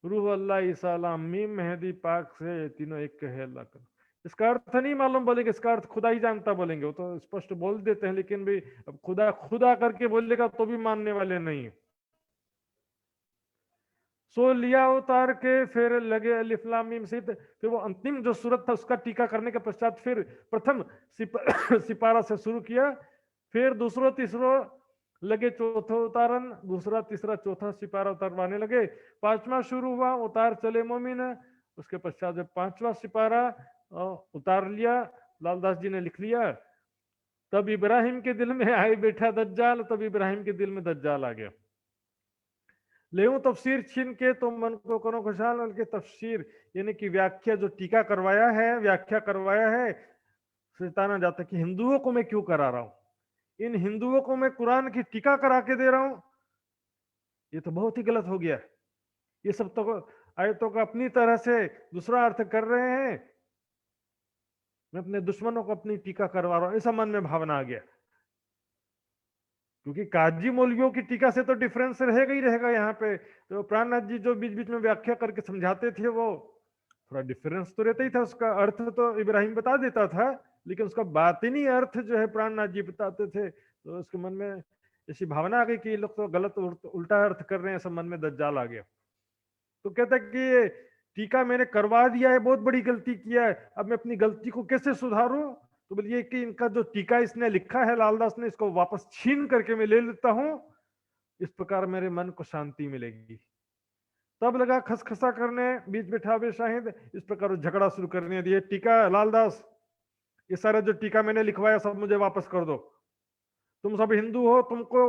रूह अल्लाह ईसा लाम मीम मेहदी पाक से, तीनों एक कहे अल्लाह का। इसका अर्थ नहीं मालूम बोलेंगे, इसका अर्थ खुदा ही जानता बोलेंगे, वो तो स्पष्ट बोल देते हैं, लेकिन भी अब खुदा खुदा करके बोलेगा तो भी मानने वाले नहीं। सो लिया उतार के फिर लगे अलिफ लाम मीम से। फिर वो अंतिम जो सूरत था उसका टीका करने के पश्चात फिर प्रथम सिपारा से शुरू किया, फिर दूसरा तीसरा लगे चौथा उतारन, दूसरा तीसरा चौथा सिपारा उतारवाने लगे। पांचवा शुरू हुआ, उतार चले मोमिन। उसके पश्चात जब पांचवा सिपारा उतार लिया, लालदास जी ने लिख लिया, तब इब्राहिम के दिल में आए बैठा दज्जाल, तब इब्राहिम के दिल में दज्जाल आ गया। ले तफसीर छीन के तो मन को करो खुशहाल, उनके तफसीर यानी कि व्याख्या जो टीका करवाया है, व्याख्या करवाया है, सताना जाता कि हिंदुओं को मैं क्यों करा रहा हूं, इन हिंदुओं को मैं कुरान की टीका करा के दे रहा हूं, ये तो बहुत ही गलत हो गया। ये सब तो आयतों का अपनी तरह से दूसरा अर्थ कर रहे हैं, मैं अपने दुश्मनों को अपनी टीका करवा रहा हूं, ऐसा मन में भावना आ गया। क्योंकि काजी मौलवियों की टीका से तो डिफरेंस रहेगा ही रहेगा। यहाँ पे तो प्राणनाथ जी जो बीच बीच में व्याख्या करके समझाते थे, वो थोड़ा डिफरेंस तो रहता ही था, उसका अर्थ तो इब्राहिम बता देता था, लेकिन उसका बातिनी अर्थ जो है प्राणनाथ जी बताते थे। तो उसके मन में ऐसी भावना आ गई कि ये लोग तो गलत उल्टा अर्थ कर रहे हैं, सब मन में दज्जाल आ गया। तो कहता कि ये टीका मैंने करवा दिया है, बहुत बड़ी गलती किया है, अब मैं अपनी गलती को कैसे सुधारूं। तो बोलिए कि इनका जो टीका इसने लिखा है लालदास ने, इसको वापस छीन करके मैं ले लेता हूं, इस प्रकार मेरे मन को शांति मिलेगी। तब लगा खसखसा करने, बीच बिठावे शाहिद, इस प्रकार झगड़ा शुरू करने दिए। टीका लालदास, ये सारा जो टीका मैंने लिखवाया सब मुझे वापस कर दो। तुम सब हिंदू हो, तुमको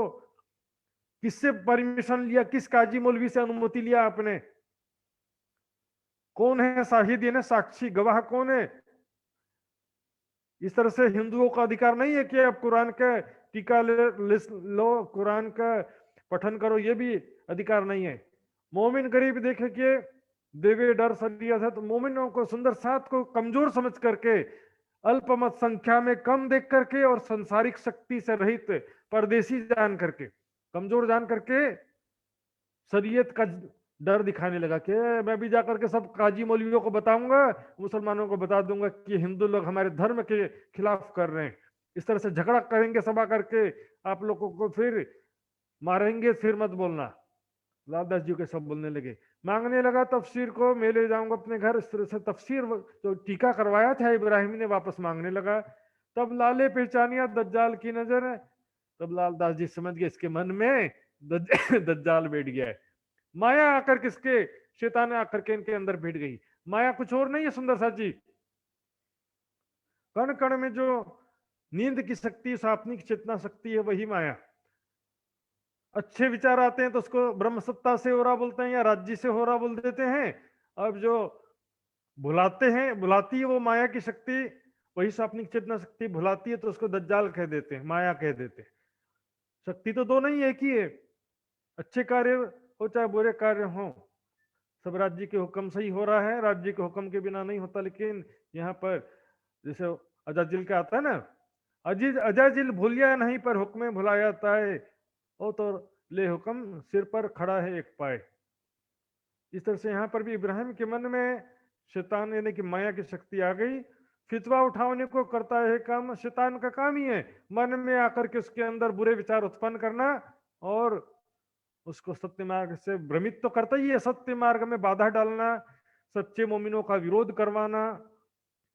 किससे परमिशन लिया, किस काजी मौलवी से अनुमति लिया आपने, कौन है शाहिद, यानी साक्षी गवाह कौन है। इस तरह से हिंदुओं का अधिकार नहीं है कि आप कुरान का टीका लो, कुरान का पठन करो, ये भी अधिकार नहीं है। मोमिन गरीब देखे कि देवे डर सरिया था, तो मोमिनों को सुंदर साथ को कमजोर समझ करके, अल्पमत संख्या में कम देख करके, और संसारिक शक्ति से रहित परदेशी जान करके, कमजोर जान करके शरीयत का डर दिखाने लगा कि मैं भी जाकर के सब काजी मौलवियों को बताऊंगा, मुसलमानों को बता दूंगा कि हिंदू लोग हमारे धर्म के खिलाफ कर रहे हैं, इस तरह से झगड़ा करेंगे सभा करके, आप लोगों को फिर मारेंगे, फिर मत बोलना। लालदास जी के सब बोलने लगे, मांगने लगा तफसीर को, मैं ले जाऊंगा अपने घर। इस तरह से तफसीर जो टीका करवाया था इब्राहिम ने वापस मांगने लगा। तब लाले पहचानिया दज्जाल की नजर है, तब लालदास जी समझ गए इसके मन में दज्जाल बैठ गया है। माया आकर किसके, शैतान आकर के इनके अंदर बैठ गई। माया कुछ और नहीं है सुंदर साथ जी, कण कण में जो नींद की शक्ति, सापनिक चेतना शक्ति है, वही माया। अच्छे विचार आते हैं तो उसको ब्रह्म सत्ता से हो रहा बोलते हैं, या राज्य से हो रहा बोल देते हैं। अब जो भुलाते हैं, भुलाती है वो माया की शक्ति, वही सापनिक चेतना शक्ति भुलाती है, तो उसको दज्जाल कह देते हैं, माया कह देते हैं। शक्ति तो दो नहीं, एक ही है। अच्छे कार्य हो चाहे बुरे कार्य हो, सब राज्य के हुक्म से ही हो रहा है, राज्य के हुक्म के बिना नहीं होता। लेकिन यहाँ पर जैसे अजाजिल का आता है ना, अजीज अजाजिल भूलिया नहीं पर हुक्म भुलाया ताए, ओ तो ले हुक्म सिर पर खड़ा है एक पाए। इस तरह से यहाँ पर भी इब्राहिम के मन में शैतान यानी कि माया की शक्ति आ गई, फितवा उठाने को करता है काम, शैतान का काम ही है मन में आकर के उसके अंदर बुरे विचार उत्पन्न करना, और उसको सत्य मार्ग से भ्रमित तो करता ही है, सत्य मार्ग में बाधा डालना, सच्चे मोमिनों का विरोध करवाना,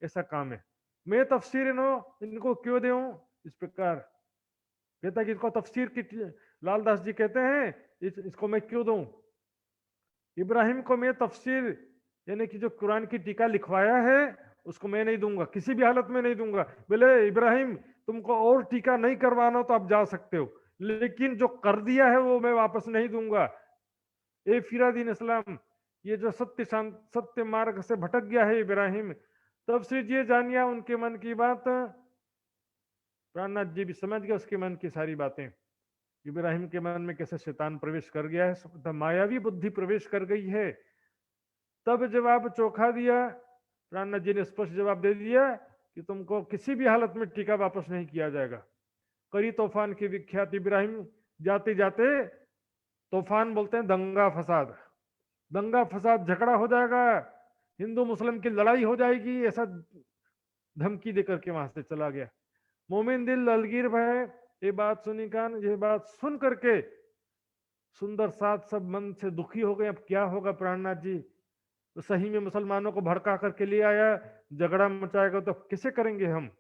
ऐसा काम है। मैं तफसीर इनको क्यों दूं, इस प्रकार कहता है कि इसको तफसीर की लालदास जी कहते हैं, इसको मैं क्यों दूं। इब्राहिम को मैं तफसीर यानी कि जो कुरान की टीका लिखवाया है उसको मैं नहीं दूंगा, किसी भी हालत में नहीं दूंगा। बोले इब्राहिम तुमको और टीका नहीं करवाना तो आप जा सकते हो, लेकिन जो कर दिया है वो मैं वापस नहीं दूंगा। ए फिरादीन इस्लाम, ये जो सत्य मार्ग से भटक गया है इब्राहिम, तब श्री जी जानिया उनके मन की बात। प्राणनाथ जी भी समझ गए उसके मन की सारी बातें। इब्राहिम के मन में कैसे शैतान प्रवेश कर गया है, मायावी बुद्धि प्रवेश कर गई है। तब जवाब चोखा दिया, प्राणनाथ जी ने स्पष्ट जवाब दे दिया कि तुमको किसी भी हालत में टीका वापस नहीं किया जाएगा। करी तूफान के विख्यात इब्राहिम जाते जाते, तूफान बोलते हैं दंगा फसाद, दंगा फसाद झगड़ा हो जाएगा, हिंदू मुस्लिम की लड़ाई हो जाएगी, ऐसा धमकी देकर के वहां से चला गया। मोमिन दिल ललगीर भय, ये बात सुनी कान, ये बात सुन करके सुंदर साथ सब मन से दुखी हो गए। अब क्या होगा प्राणनाथ जी, तो सही में मुसलमानों को भड़का करके ले आया, झगड़ा मचाएगा तो कैसे करेंगे हम,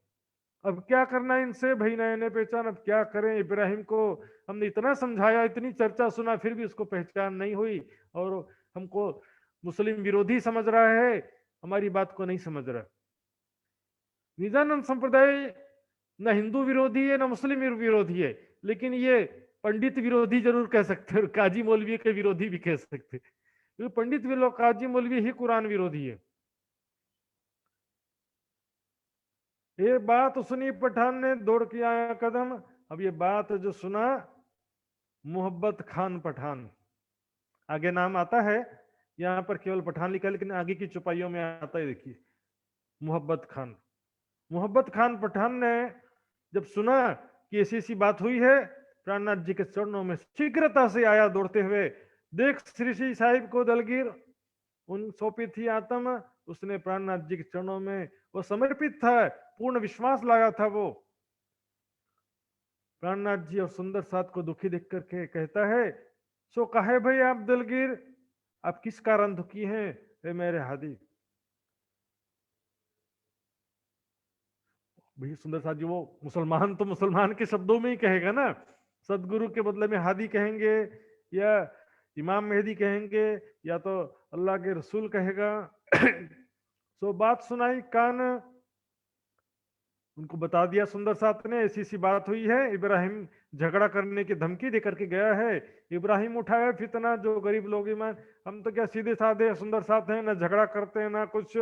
अब क्या करना है इनसे, भाई नए पहचान, अब क्या करें। इब्राहिम को हमने इतना समझाया, इतनी चर्चा सुना, फिर भी उसको पहचान नहीं हुई और हमको मुस्लिम विरोधी समझ रहा है, हमारी बात को नहीं समझ रहा। निजानंद संप्रदाय न हिंदू विरोधी है न मुस्लिम विरोधी है, लेकिन ये पंडित विरोधी जरूर कह सकते हैं, काजी मौलवी के विरोधी भी कह सकते हैं, क्योंकि पंडित काजी मौलवी ही कुरान विरोधी है। ये बात सुनी पठान ने, दौड़ के आया कदम। अब ये बात जो सुना मोहब्बत खान पठान, आगे नाम आता है, यहां पर केवल पठान लिखा है, लेकिन आगे की चौपाइयों में आता है, देखिए मोहब्बत खान। मोहब्बत खान पठान ने जब सुना कि ऐसी ऐसी बात हुई है, प्राणनाथ जी के चरणों में शीघ्रता से आया दौड़ते हुए। देख श्री श्री साहिब को दलगीर उन सौंपी थी आत्म, उसने प्राणनाथ जी के चरणों में वो समर्पित था, पूर्ण विश्वास लाया था वो। प्राणनाथ जी और सुंदर साथ को दुखी देख करके कहता है, सो कहे भाई आप दलगीर, आप किस कारण दुखी हैं मेरे हादी। भाई सुंदर साथ जी वो मुसलमान तो मुसलमान के शब्दों में ही कहेगा ना, सदगुरु के बदले में हादी कहेंगे या इमाम मेहदी कहेंगे या तो अल्लाह के रसूल कहेगा। सो बात सुनाई कान, उनको बता दिया सुंदर साथ ने, ऐसी सी बात हुई है, इब्राहिम झगड़ा करने की धमकी देकर के गया है। इब्राहिम उठाया फितना, जो गरीब लोग ईमान, हम तो क्या सीधे साधे सुंदर साथ हैं, ना झगड़ा करते हैं ना कुछ,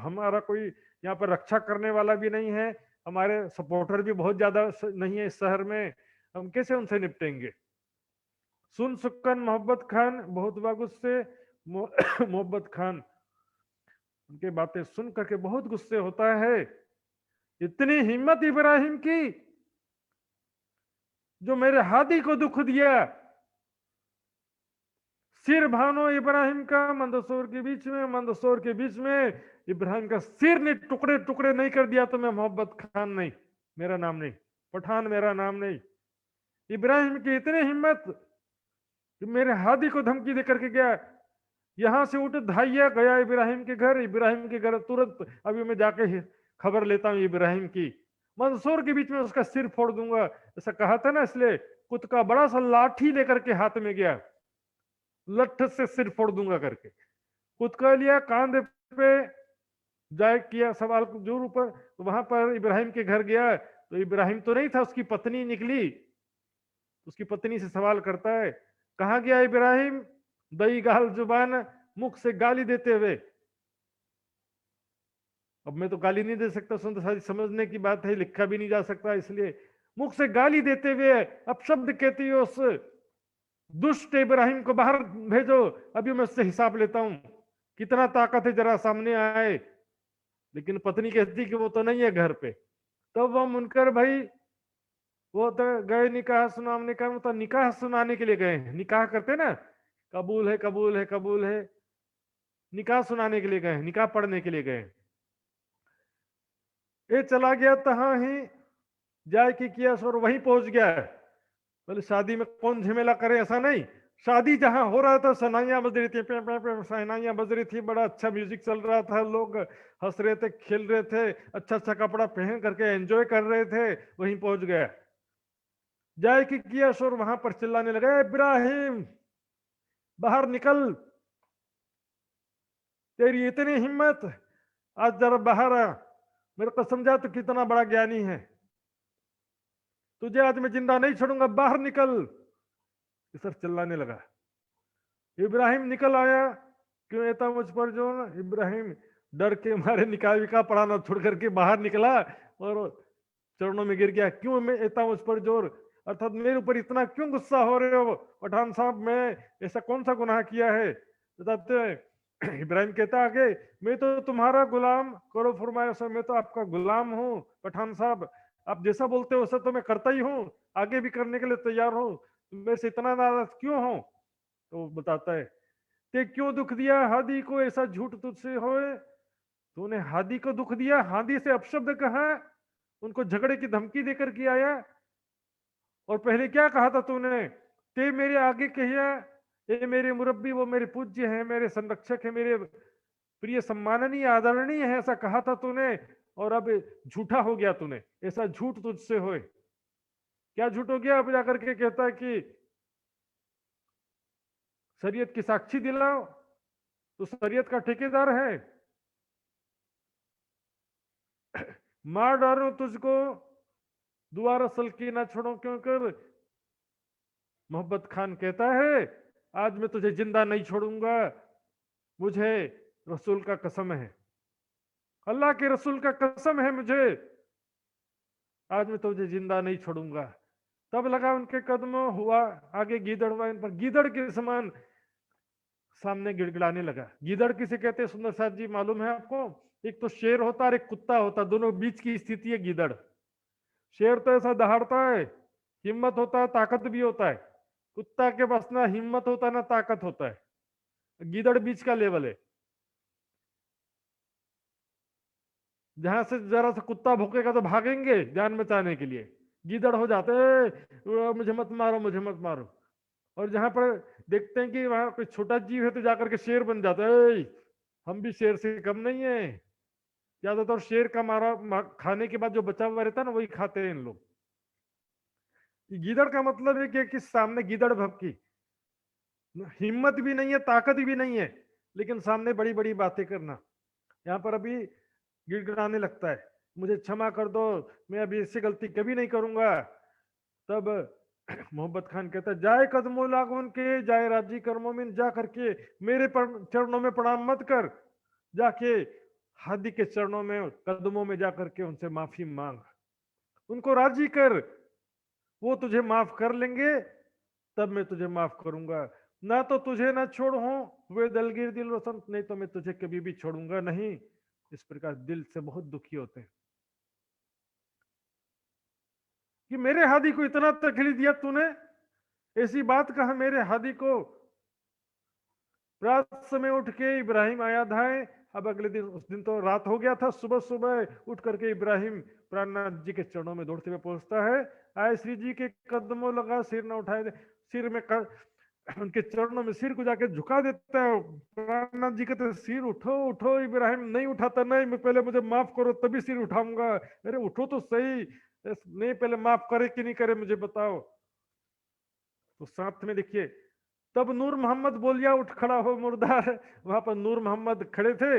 हमारा कोई यहाँ पर रक्षा करने वाला भी नहीं है, हमारे सपोर्टर भी बहुत ज्यादा नहीं है इस शहर में, हम कैसे उनसे निपटेंगे। सुन सुकन मोहब्बत खान बहुत गुस्से, मोहब्बत खान उनके बातें सुन करके बहुत गुस्से होता है। इतनी हिम्मत इब्राहिम की, जो मेरे हादी को दुख दिया। सिर भानो इब्राहिम का मंदसौर के बीच में, मंदसौर के बीच में इब्राहिम का सिर ने टुकड़े टुकड़े नहीं कर दिया तो मैं मोहब्बत खान नहीं, मेरा नाम नहीं, पठान मेरा नाम नहीं। इब्राहिम की इतनी हिम्मत कि मेरे हादी को धमकी देकर के गया। यहां से उठ धाइया गया इब्राहिम के घर, इब्राहिम के घर तुरंत अभी मैं जाके खबर लेता हूं इब्राहिम की, मंसूर के बीच में उसका सिर फोड़ दूंगा, ऐसा कहा था ना, इसलिए कुत का बड़ा सा लाठी लेकर के हाथ में गया, लठ से सिर फोड़ दूंगा करके कुत का लिया, कांधे पे जाए किया सवाल जोर ऊपर। तो वहां पर इब्राहिम के घर गया तो इब्राहिम तो नहीं था, उसकी पत्नी निकली, उसकी पत्नी से सवाल करता है, कहाँ गया इब्राहिम, दई गाल जुबान, मुख से गाली देते हुए। अब मैं तो गाली नहीं दे सकता, सुंदर सारी समझने की बात है, लिखा भी नहीं जा सकता, इसलिए मुख से गाली देते हुए अपशब्द कहती है, उस दुष्ट इब्राहिम को बाहर भेजो, अभी मैं उससे हिसाब लेता हूं, कितना ताकत है जरा सामने आए। लेकिन पत्नी कहती कि वो तो नहीं है घर पे। तब वो मुनकर भाई वो तो गए निकाह सुनाने का, मतलब निकाह सुनाने के लिए गए हैं, निकाह करते ना, कबूल है कबूल है कबूल है, निकाह सुनाने के लिए गए, निकाह पढ़ने के लिए गए। ये चला गया तहां ही जाए कि किया और वहीं पहुंच गया है। बोले शादी में कौन झमेला करे, ऐसा नहीं, शादी जहां हो रहा था सनाइयां बज रही थी, पे पे पे सहनाइयां बज रही थी, बड़ा अच्छा म्यूजिक चल रहा था, लोग हंस रहे थे, खेल रहे थे, अच्छा अच्छा कपड़ा पहन करके एंजॉय कर रहे थे, वहीं पहुंच गया। जाए कि किया शोर, वहां पर चिल्लाने लगा, इब्राहिम बाहर निकल, तेरी इतनी हिम्मत, आज जरा बाहर आ, मेरे को समझा तो कितना बड़ा ज्ञानी है, तुझे आज मैं जिंदा नहीं छोड़ूंगा, बाहर निकल। सर चिल्लाने लगा। इब्राहिम निकल आया, क्यों ऐसा मुझ पर जोर? इब्राहिम डर के मारे निकाह विकाह पढ़ाना छोड़ करके बाहर निकला और चरणों में गिर गया। क्यों मैं ऐसा मुझ पर जोर, अर्थात मेरे ऊपर इतना क्यों गुस्सा हो रहे हो पठान साहब? मैं ऐसा कौन सा गुनाह किया है? बताते हैं इब्राहिम कहता आगे, मैं तो तुम्हारा गुलाम, करो फरमाया सर, मैं तो आपका गुलाम हूँ पठान साहब, आप जैसा बोलते हो वैसा तो मैं करता ही हूँ, आगे भी करने के लिए तैयार हूँ, मेरे से इतना नाराज क्यों हो? तो बताता है, ते क्यों दुख दिया हादी को, ऐसा झूठ तुझसे होए? तूने हादी को दुख दिया, हादी से अपशब्द कहा, उनको झगड़े की धमकी देकर के आया। और पहले क्या कहा था तूने? ते मेरे आगे कहिया, ये मेरे मुरब्बी, वो मेरे पूज्य हैं, मेरे संरक्षक हैं, मेरे प्रिय सम्माननीय आदरणीय है, ऐसा कहा था तूने, और अब झूठा हो गया तूने, ऐसा झूठ तुझसे होए। क्या झूठ हो गया? अब जाकर के कहता है कि शरीयत की साक्षी दिलाओ, तो शरीयत का ठेकेदार है, मार डालो तुझको, दोबारा सल्की ना छोड़ो क्यों कर। मोहब्बत खान कहता है, आज मैं तुझे जिंदा नहीं छोड़ूंगा, मुझे रसूल का कसम है, अल्लाह के रसूल का कसम है मुझे, आज मैं तुझे जिंदा नहीं छोड़ूंगा। तब लगा उनके कदमों, हुआ आगे गीदड़ हुआ इन पर, गीदड़ के समान सामने गिड़गिड़ाने लगा। गीदड़ किसे कहते हैं सुंदर साथ जी, मालूम है आपको? एक तो शेर होता है और एक कुत्ता होता है, दोनों बीच की स्थिति है गीदड़। शेर तो ऐसा दहाड़ता है, हिम्मत होता है, ताकत भी होता है। कुत्ता के पास ना हिम्मत होता है ना ताकत होता है। गीदड़ बीच का लेवल है, जहां से जरा सा कुत्ता भौंकेगा तो भागेंगे जान बचाने के लिए, गीदड़ हो जाते हैं मुझे मत मारो, मुझे मत मारो। और जहां पर देखते हैं कि वहां कोई छोटा जीव है तो जाकर के शेर बन जाता है, हम भी शेर से कम नहीं है। ज्यादातर शेर का खाने के बाद जो बचा हुआ रहता है ना, वही खाते हैं इन लोग। गीदड़ का मतलब है कि सामने गीदड़ भपकी, हिम्मत भी नहीं है, ताकत भी नहीं है, लेकिन सामने बड़ी बड़ी बातें करना। यहाँ पर अभी गिड़गिड़ाने लगता है, मुझे क्षमा कर दो, मैं अभी इससे गलती कभी नहीं करूंगा। तब मोहब्बत खान कहता है, जाए कदमों लागू उनके, जाए राजी कर्मों में, जा करके मेरे चरणों में प्रणाम मत कर, जाके हादी के चरणों में कदमों में जा करके उनसे माफी मांग, उनको राजी कर, वो तुझे माफ कर लेंगे, तब मैं तुझे माफ करूंगा। ना तो तुझे ना छोड़ू वे दलगीर दिल रोशन, नहीं तो मैं तुझे कभी भी छोड़ूंगा नहीं। इस प्रकार दिल से बहुत दुखी होते हैं कि मेरे हादी को इतना तकलीफ दिया तूने, ऐसी बात कहा मेरे हादी को। रात समय उठ के इब्राहिम आया धाए। अब अगले दिन, उस दिन तो रात हो गया था, सुबह सुबह उठ करके इब्राहिम प्राणनाथ जी के चरणों में दौड़ते हुए पहुंचता है। आए श्री जी के कदमों लगा, सिर न उठाए, सिर में उनके चरणों में सिर को जाके झुका देता है। प्राणनाथ जी कहते, सिर उठो उठो। इब्राहिम नहीं उठाता, नहीं मैं पहले, मुझे माफ करो तभी सिर उठाऊंगा। अरे उठो तो सही, नहीं पहले माफ करे कि नहीं करे मुझे बताओ। तो साथ में देखिए, तब नूर मोहम्मद बोलिया, उठ खड़ा हो मुर्दार। वहां पर नूर मोहम्मद खड़े थे,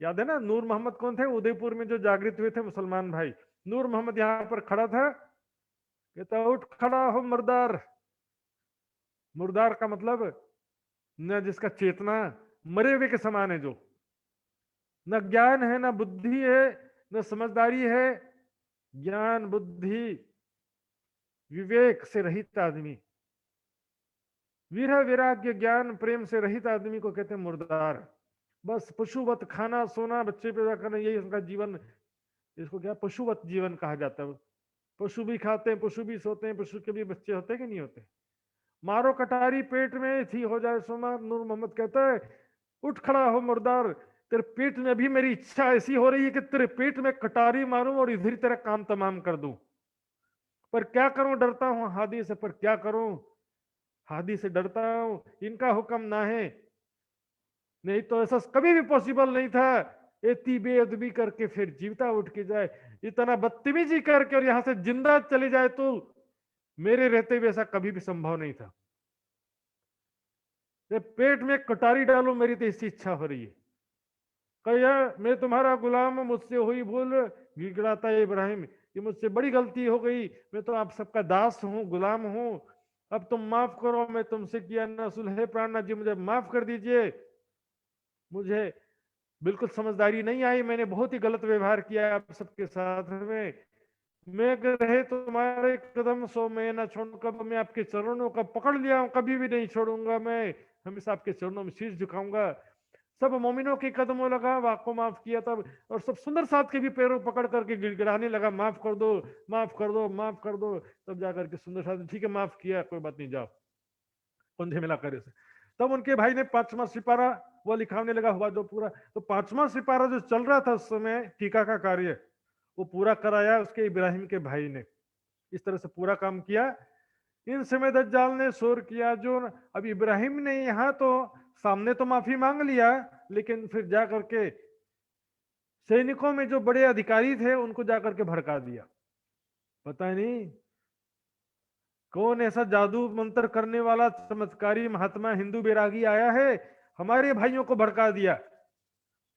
याद है ना? नूर मोहम्मद कौन थे? उदयपुर में जो जागृत हुए थे मुसलमान भाई, नूर मोहम्मद यहाँ पर खड़ा था। कहता, उठ खड़ा हो मुर्दार। मुर्दार का मतलब न जिसका चेतना मरे हुए के समान है, जो न ज्ञान है, न बुद्धि है, न समझदारी है। ज्ञान बुद्धि विवेक से रहित आदमी, विरह वैराग्य ज्ञान प्रेम से रहित आदमी को कहते हैं मुर्दार। बस पशुवत खाना सोना बच्चे पैदा करना, यही उनका जीवन। इसको क्या पशुवत जीवन कहा जाता है? पशु भी खाते हैं, पशु भी सोते हैं, पशु के भी बच्चे होते हैं कि नहीं होते? मारो कटारी पेट में थी हो जाए सोमा। नूर मोहम्मद कहता है, उठ खड़ा हो मुर्दार, तेरे पेट में अभी मेरी इच्छा ऐसी हो रही है कि तेरे पेट में कटारी मारूं और इधर तेरा काम तमाम कर दूं। पर क्या करूं, डरता हूं हादी से, पर क्या करूं, हादी से डरता हूं, इनका हुक्म ना है। नहीं तो ऐसा कभी भी पॉसिबल नहीं था, इतनी बेअदबी करके फिर जीवता उठ के जाए, इतना बदतमीजी करके और यहां से जिंदा चले जाए, तो मेरे रहते हुए ऐसा कभी भी संभव नहीं था। पेट में कटारी डालो, मेरी तो ऐसी इच्छा हो रही है। कहिए, मैं तुम्हारा गुलाम, मुझसे हुई भूल। गिड़गिड़ाता है इब्राहिम, ये मुझसे बड़ी गलती हो गई, मैं तो आप सबका दास हूँ, गुलाम हूँ, अब तुम माफ करो, मैं तुमसे किया ना सुलह, प्राणनाथ जी मुझे माफ कर दीजिए। मुझे बिल्कुल समझदारी नहीं आई, मैंने बहुत ही गलत व्यवहार किया आप सबके साथ में। मैं अगर रहे तुम्हारे कदम सो मैं ना छोड़ूंगा, मैं आपके चरणों का पकड़ लिया हूं, कभी भी नहीं छोड़ूंगा, मैं हमेशा आपके चरणों में शीश झुकाऊंगा। सब मोमिनों के कदमों लगा, वाको माफ किया तब, और सब सुंदर साथ के भी पैरों पकड़ करके गिड़गिड़ाने लगा, माफ कर दो, माफ कर दो, माफ कर दो। तब जाकर के सुंदर साथ, ठीक है माफ किया, कोई बात नहीं, जाओ, कंधे मिला करे से। तब उनके भाई ने 5वां सिपारा वो लिखाने लगा हुआ जो पूरा, तो 5वां सिपारा जो चल रहा था उस समय टीका का कार्य, वो पूरा कराया उसके इब्राहिम के भाई ने। इस तरह से पूरा काम किया। इन समय दज्जाल ने शोर किया जो, अब इब्राहिम ने यहाँ तो सामने तो माफी मांग लिया, लेकिन फिर जा करके सैनिकों में जो बड़े अधिकारी थे उनको जाकर के भड़का दिया। पता नहीं कौन ऐसा जादू मंत्र करने वाला चमत्कारी महात्मा हिंदू बैरागी आया है, हमारे भाइयों को भड़का दिया।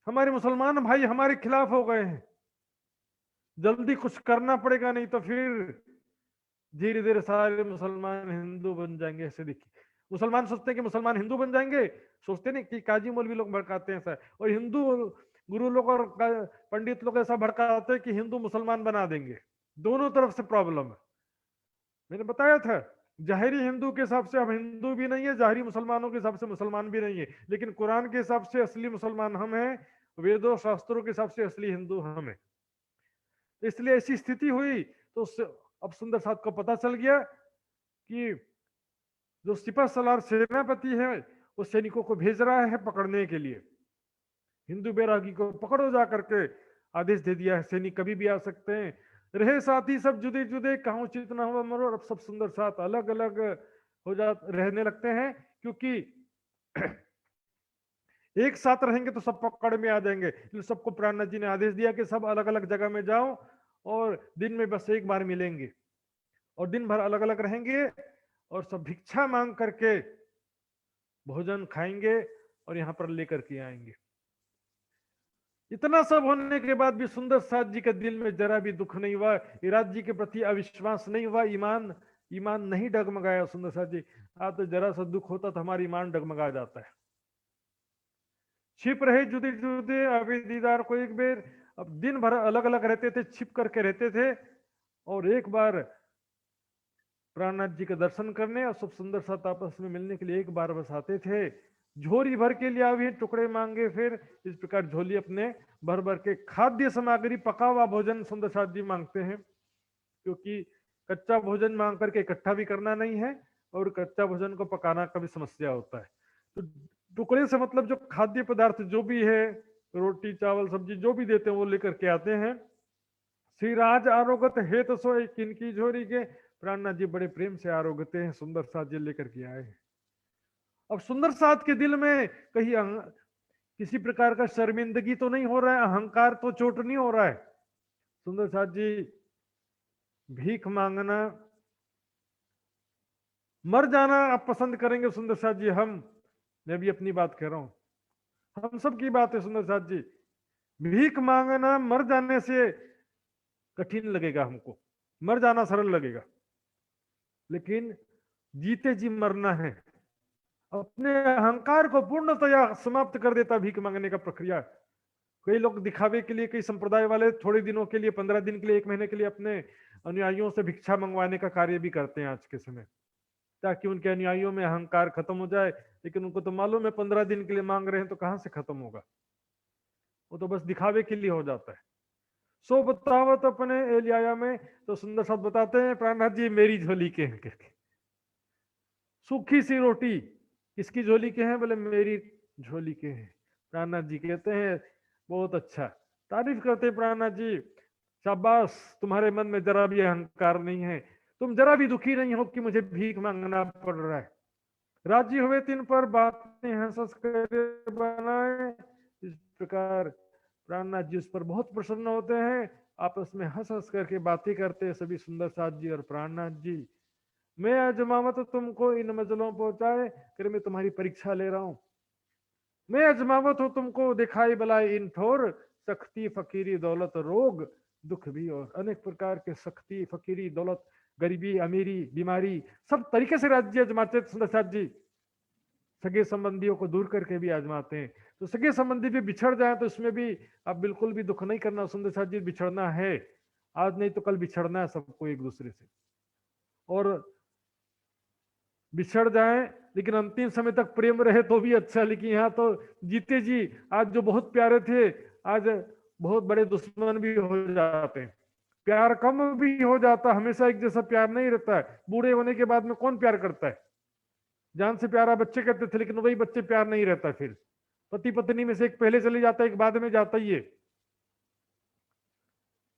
हमारे मुसलमान भाई हमारे खिलाफ हो गए हैं, जल्दी कुछ करना पड़ेगा, नहीं तो फिर धीरे धीरे सारे मुसलमान हिंदू बन जाएंगे। ऐसे देखिए, मुसलमान सोचते हैं कि मुसलमान हिंदू बन जाएंगे, सोचते नहीं कि काजी मौलवी लोग भड़काते हैं ऐसा, और हिंदू गुरु लोग और पंडित लोग ऐसा भड़काते हैं कि हिंदू मुसलमान बना देंगे। दोनों तरफ से प्रॉब्लम है। मैंने बताया था, जाहिरी हिंदू के हिसाब से हम हिंदू भी नहीं है, जाहिरी मुसलमानों के हिसाब से मुसलमान भी नहीं है, लेकिन कुरान के हिसाब से असली मुसलमान हम हैं, वेदों शास्त्रों के हिसाब से असली हिंदू हम हैं। इसलिए ऐसी स्थिति हुई तो अब सुंदर साथ को पता चल गया कि जो सिपह सलार सेनापति है वो सैनिकों को भेज रहा है पकड़ने के लिए, हिंदू बैरागी को पकड़ो जा करके आदेश दे दिया है, सैनिक कभी भी आ सकते हैं। रहे साथी सब जुदे जुदे, कहा उचित ना हुआ मरो, अब सब सुंदर साथ अलग अलग हो जा रहने लगते हैं, क्योंकि एक साथ रहेंगे तो सब पकड़ में आ जाएंगे। सबको प्राणनाथ जी ने आदेश दिया कि सब अलग अलग जगह में जाओ और दिन में बस एक बार मिलेंगे और दिन भर अलग अलग रहेंगे और सब भिक्षा मांग करके भोजन खाएंगे और यहां पर लेकर के आएंगे। इतना सब होने के बाद भी सुंदर साथ जी के दिल में जरा भी दुख नहीं हुआ, इराद जी के प्रति अविश्वास नहीं हुआ, ईमान नहीं डगमगाया सुंदर साथ जी। आप तो जरा सा दुख होता तो हमारा ईमान डगमगा जाता है। छिप रहे जुदे जुदे अभी दीदार को एक बेर, अब दिन भर अलग अलग रहते थे, छिप करके रहते थे, और एक बार प्राणनाथ जी के दर्शन करने और सब सुंदर साथ आपस में मिलने के लिए एक बार बस आते थे। झोरी भर के लिए अभी टुकड़े मांगे, फिर इस प्रकार झोली अपने भर भर के खाद्य सामग्री पका हुआ भोजन सुंदर साथ जी मांगते हैं, क्योंकि कच्चा भोजन मांग करके इकट्ठा भी करना नहीं है और कच्चा भोजन को पकाना का भी समस्या होता है। तो टुकड़े से मतलब जो खाद्य पदार्थ जो भी है, रोटी चावल सब्जी जो भी देते हैं वो लेकर के आते हैं। श्री राज आरोगत हेत सो किनकी झोरी के, प्राणनाथ जी बड़े प्रेम से आरोगते हैं, सुंदर साथ जी लेकर के आए हैं। अब सुंदर साथ के दिल में कहीं किसी प्रकार का शर्मिंदगी तो नहीं हो रहा है, अहंकार तो चोट नहीं हो रहा है। सुंदर साथ जी भीख मांगना, मर जाना आप पसंद करेंगे सुंदर साथ जी? मैं भी अपनी बात कह रहा हूं, हम सब की बात है सुंदर साथ जी। भीख मांगना मर जाने से कठिन लगेगा हमको, मर जाना सरल लगेगा, लेकिन जीते जी मरना है। अपने अहंकार को पूर्णतया समाप्त कर देता भीख मांगने का प्रक्रिया। कई लोग दिखावे के लिए, कई संप्रदाय वाले थोड़े दिनों के लिए, 15 दिन के लिए, 1 महीने के लिए अपने अनुयायियों से भिक्षा मंगवाने का कार्य भी करते हैं आज के समय, ताकि उनके अनुयायियों में अहंकार खत्म हो जाए। लेकिन उनको तो मालूम है 15 दिन के लिए मांग रहे हैं तो कहां से खत्म होगा, वो तो बस दिखावे के लिए हो जाता है। सो बतावत अपने एलिया में, तो सुंदर साथ बताते हैं प्राणनाथ जी मेरी झोली के हैं करके। सूखी सी रोटी किसकी झोली के हैं? बोले मेरी झोली के हैं। प्राणनाथ जी कहते हैं बहुत अच्छा, तारीफ करते हैं प्राणनाथ जी, शाबाश, तुम्हारे मन में जरा भी अहंकार नहीं है, तुम जरा भी दुखी नहीं हो कि मुझे भीख मांगना पड़ रहा है। राजी हुए तीन पर बातें हंस कर बनाए। इस प्रकार प्राणनाथ जी उस पर बहुत प्रसन्न होते हैं, आपस में हंस हंस करके बातें करते हैं सभी सुंदर साथ जी और प्राणनाथ जी। मैं अजमावत तुमको इन मंजिलों पहुंचाए, फिर मैं तुम्हारी परीक्षा ले रहा हूं। मैं अजमावत हूं तुमको दिखाई बलाई इन ठोर, सख्ती फकीरी दौलत रोग दुख भी, और अनेक प्रकार के सख्ती फकीरी दौलत, गरीबी अमीरी बीमारी सब तरीके से राज्य अजमाते सुंदर साथ जी। सगे संबंधियों को दूर करके भी आजमाते हैं। तो सगे संबंधी भी बिछड़ जाए तो इसमें भी आप बिल्कुल भी दुख नहीं करना। सुंदर साथ जी, बिछड़ना है, आज नहीं तो कल बिछड़ना है सबको एक दूसरे से, और बिछड़ जाए लेकिन अंतिम समय तक प्रेम रहे तो भी अच्छा। लेकिन यहाँ तो जीते जी आज जो बहुत प्यारे थे आज बहुत बड़े दुश्मन भी हो जाते हैं, प्यार कम भी हो जाता, हमेशा एक जैसा प्यार नहीं रहता है। बूढ़े होने के बाद में कौन प्यार करता है? जान से प्यारा बच्चे करते थे, लेकिन वही बच्चे प्यार नहीं रहता। फिर पति पत्नी में से एक पहले चले जाता है, एक बाद में जाता ही है।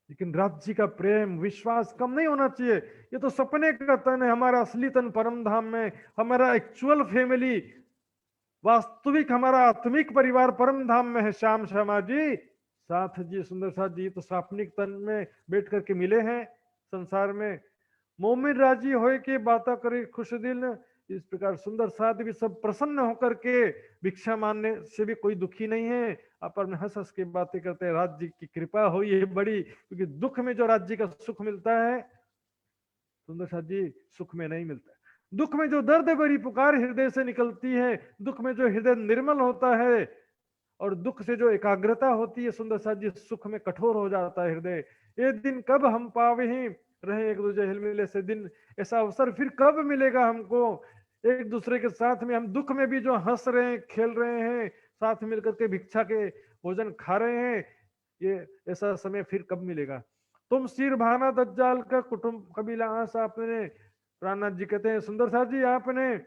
लेकिन राज्य का प्रेम विश्वास कम नहीं होना चाहिए। ये तो सपने का तन है, हमारा असली तन परम धाम में, हमारा एक्चुअल फैमिली, वास्तविक हमारा आत्मिक परिवार परम धाम में है। श्याम श्यामा जी, साथ जी, सुंदर साथ जी तो सापनिक तन में बैठ करके मिले हैं संसार में। मोमिन राजी होए के बाता करे खुश दिल, इस प्रकार सुंदर साथ भी सब प्रसन्न होकर के भिक्षा मांगने से भी कोई दुखी नहीं है। अपन हंस हंस के बातें करते हैं, राज्य की कृपा हुई है बड़ी, क्योंकि दुख में जो राज्य का सुख मिलता है सुंदर साथ जी सुख में नहीं मिलता। दुख में जो दर्द भरी पुकार हृदय से निकलती है, दुख में जो हृदय निर्मल होता है और दुख से जो एकाग्रता होती है सुंदर साथ जी, सुख में कठोर हो जाता है हृदय। ये दिन कब हम पावे ही रहे एक दूसरे हिल मिले से दिन, ऐसा अवसर फिर कब मिलेगा हमको एक दूसरे के साथ में। हम दुख में भी जो हंस रहे हैं, खेल रहे हैं, साथ मिलकर के भिक्षा के भोजन खा रहे हैं, ये ऐसा समय फिर कब मिलेगा? तुम सिर भाना दज्जाल का कुटुंब कबीला आस, आपने प्राणनाथ जी कहते हैं सुंदर साथ जी आपने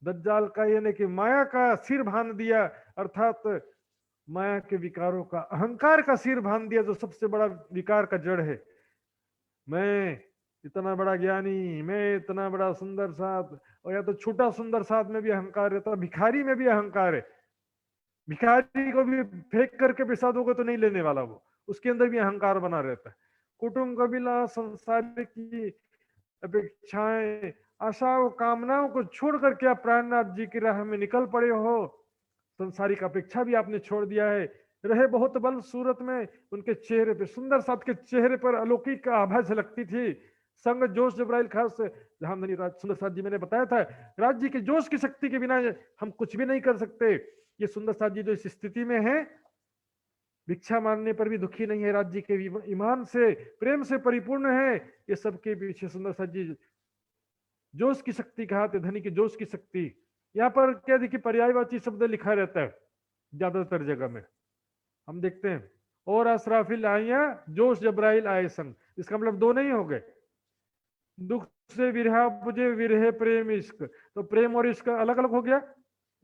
दज्जाल का यानी कि माया का सिर भान दिया, अर्थात माया के विकारों का, अहंकार का सिर भान दिया, जो सबसे बड़ा विकार का जड़ है। मैं इतना बड़ा ज्ञानी, मैं इतना बड़ा सुंदर साथ, और या तो छोटा सुंदर साथ में भी अहंकार रहता है, भिखारी में भी अहंकार है। भिखारी को भी फेंक करके पैसा दोगे तो नहीं लेने वाला वो, उसके अंदर भी अहंकार बना रहता है। कुटुंब कबीला संसार की अपेक्षाएं आशाओं कामनाओं को छोड़ करके आप प्राणनाथ जी की राह में निकल पड़े हो। संसारिक अपेक्षा भी आपने छोड़ दिया है। रहे बहुत बल सूरत में, उनके चेहरे पे, सुंदर साथ के चेहरे पर अलौकिक आभा झलकती थी। संग जोश जबराइल खास धामधनी राज सुंदर साथ जी, मैंने बताया था राज्य के जोश की शक्ति के बिना हम कुछ भी नहीं कर सकते। ये सुंदर साथ जी जो इस स्थिति में है, भिक्षा मांगने पर भी दुखी नहीं है, राज्य के ईमान से प्रेम से परिपूर्ण है। ये सबके पीछे सुंदर साथ जी जोश की शक्ति कहा, धनी की जोश की शक्ति। यहाँ पर क्या देखिए, पर्यायवाची शब्द लिखा रहता है ज्यादातर जगह में, हम देखते हैं। और असराफिल आया जोश जबराइल आए संग, इसका मतलब दो नहीं हो गए। दुख से विरहा बुझे विरहे प्रेम इश्क, तो प्रेम और इश्क अलग अलग हो गया।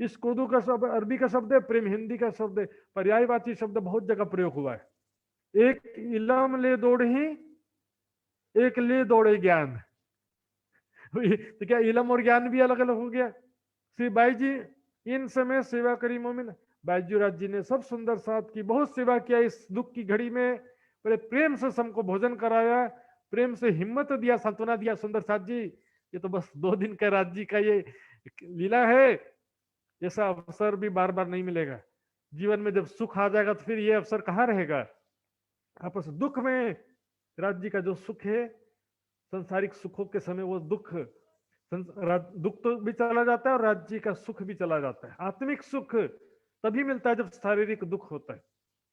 इश्क उर्दू का शब्द, अरबी का शब्द है, प्रेम हिंदी का शब्द है। पर्यायवाची शब्द बहुत जगह प्रयोग हुआ है। एक इलम ले दौड़ही, एक ले दौड़े ज्ञान। तो क्या इलम और ज्ञान भी अलग अलग हो गया? श्री बाई जी इन समय सेवा करी मोमिन, बाईजूराज जी ने सब सुंदर साथ की बहुत सेवा किया इस दुख की घड़ी में। बड़े प्रेम से सबको भोजन कराया, प्रेम से हिम्मत दिया, सांत्वना दिया। सुंदर साथ जी, ये तो बस 2 दिन का राज्य का ये लीला है, ऐसा अवसर भी बार बार नहीं मिलेगा। जीवन में जब सुख आ जाएगा तो फिर ये अवसर कहाँ रहेगा? आपस दुख में राज्य का जो सुख है, संसारिक सुखों के समय वो दुख तो भी चला जाता है और राज्य का सुख भी चला जाता है। आत्मिक सुख तभी मिलता है जब शारीरिक दुख होता है।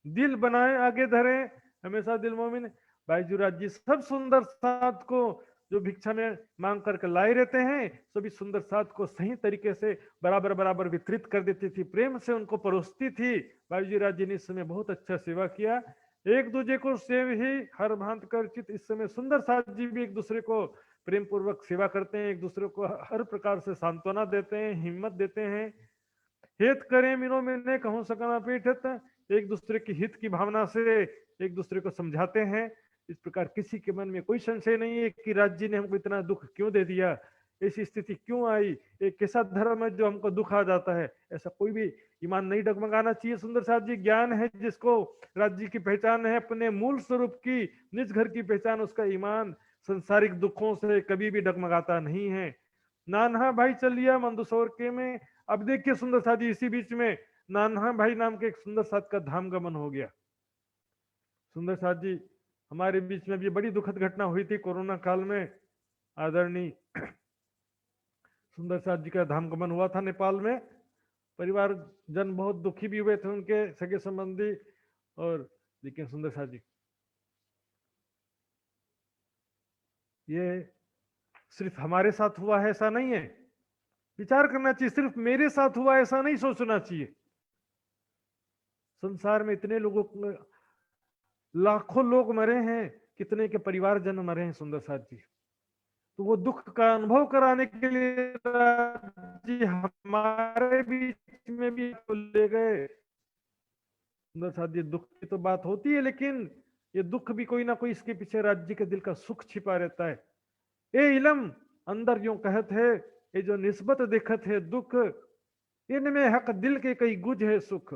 दिल बनाए आगे धरे हमेशा दिल मोमिन। बाईजूराज जी सब सुंदर साथ को जो भिक्षा में मांग करके लाए रहते हैं, सभी सुंदर साथ को सही तरीके से बराबर बराबर वितरित कर देती थी, प्रेम से उनको परोसती थी। बाईजूराज जी ने इस समय बहुत अच्छा सेवा किया। एक दूसरे को सेव ही हर भांत कर चित, इस समय सुंदर साथ जी भी एक दूसरे को प्रेम पूर्वक सेवा करते हैं, एक दूसरे को हर प्रकार से सांत्वना देते हैं, हिम्मत देते हैं। हित करें मिनो मैंने कहूं सकना पीठत, एक दूसरे की हित की भावना से एक दूसरे को समझाते हैं। इस प्रकार किसी के मन में कोई संशय नहीं है कि राज्य ने हमको इतना दुख क्यों दे दिया, ऐसी स्थिति क्यों आई, एक कैसा धर्म है जो हमको दुख आ जाता है। ऐसा कोई भी ईमान नहीं डगमगाना चाहिए। सुंदर साथ जी ज्ञान है जिसको, राज्य की पहचान है अपने मूल स्वरूप की, निज घर की पहचान, उसका ईमान संसारिक दुखों से कभी भी डगमगाता नहीं है। नानहा भाई चलिया मंदसौर के में, अब देखिए सुंदर साथ जी इसी बीच में नानहा भाई नाम के एक सुंदर साथ का धाम गमन हो गया। सुंदर साथ जी हमारे बीच में भी बड़ी दुखद घटना हुई थी कोरोना काल में। आदरणीय सुंदर साथ जी का धाम गमन हुआ था नेपाल में, परिवार जन बहुत दुखी भी हुए थे, उनके सगे संबंधी। और लेकिन सुंदर साथ जी, ये सिर्फ हमारे साथ हुआ है ऐसा नहीं है, विचार करना चाहिए। सिर्फ मेरे साथ हुआ ऐसा नहीं सोचना चाहिए। संसार में इतने लोगों, लाखों लोग मरे हैं, कितने के परिवारजन मरे हैं सुंदर साथ जी। तो वो दुख का अनुभव कराने के लिए जी हमारे बीच में भी तो ले गए। सुंदर साथ जी, दुख की तो बात होती है, लेकिन ये दुख भी कोई ना कोई इसके पीछे राज्य के दिल का सुख छिपा रहता है। ए इलम अंदर यूं कहत है, ये जो निस्बत देखत है दुख, इनमें हक दिल के कई गुज है सुख।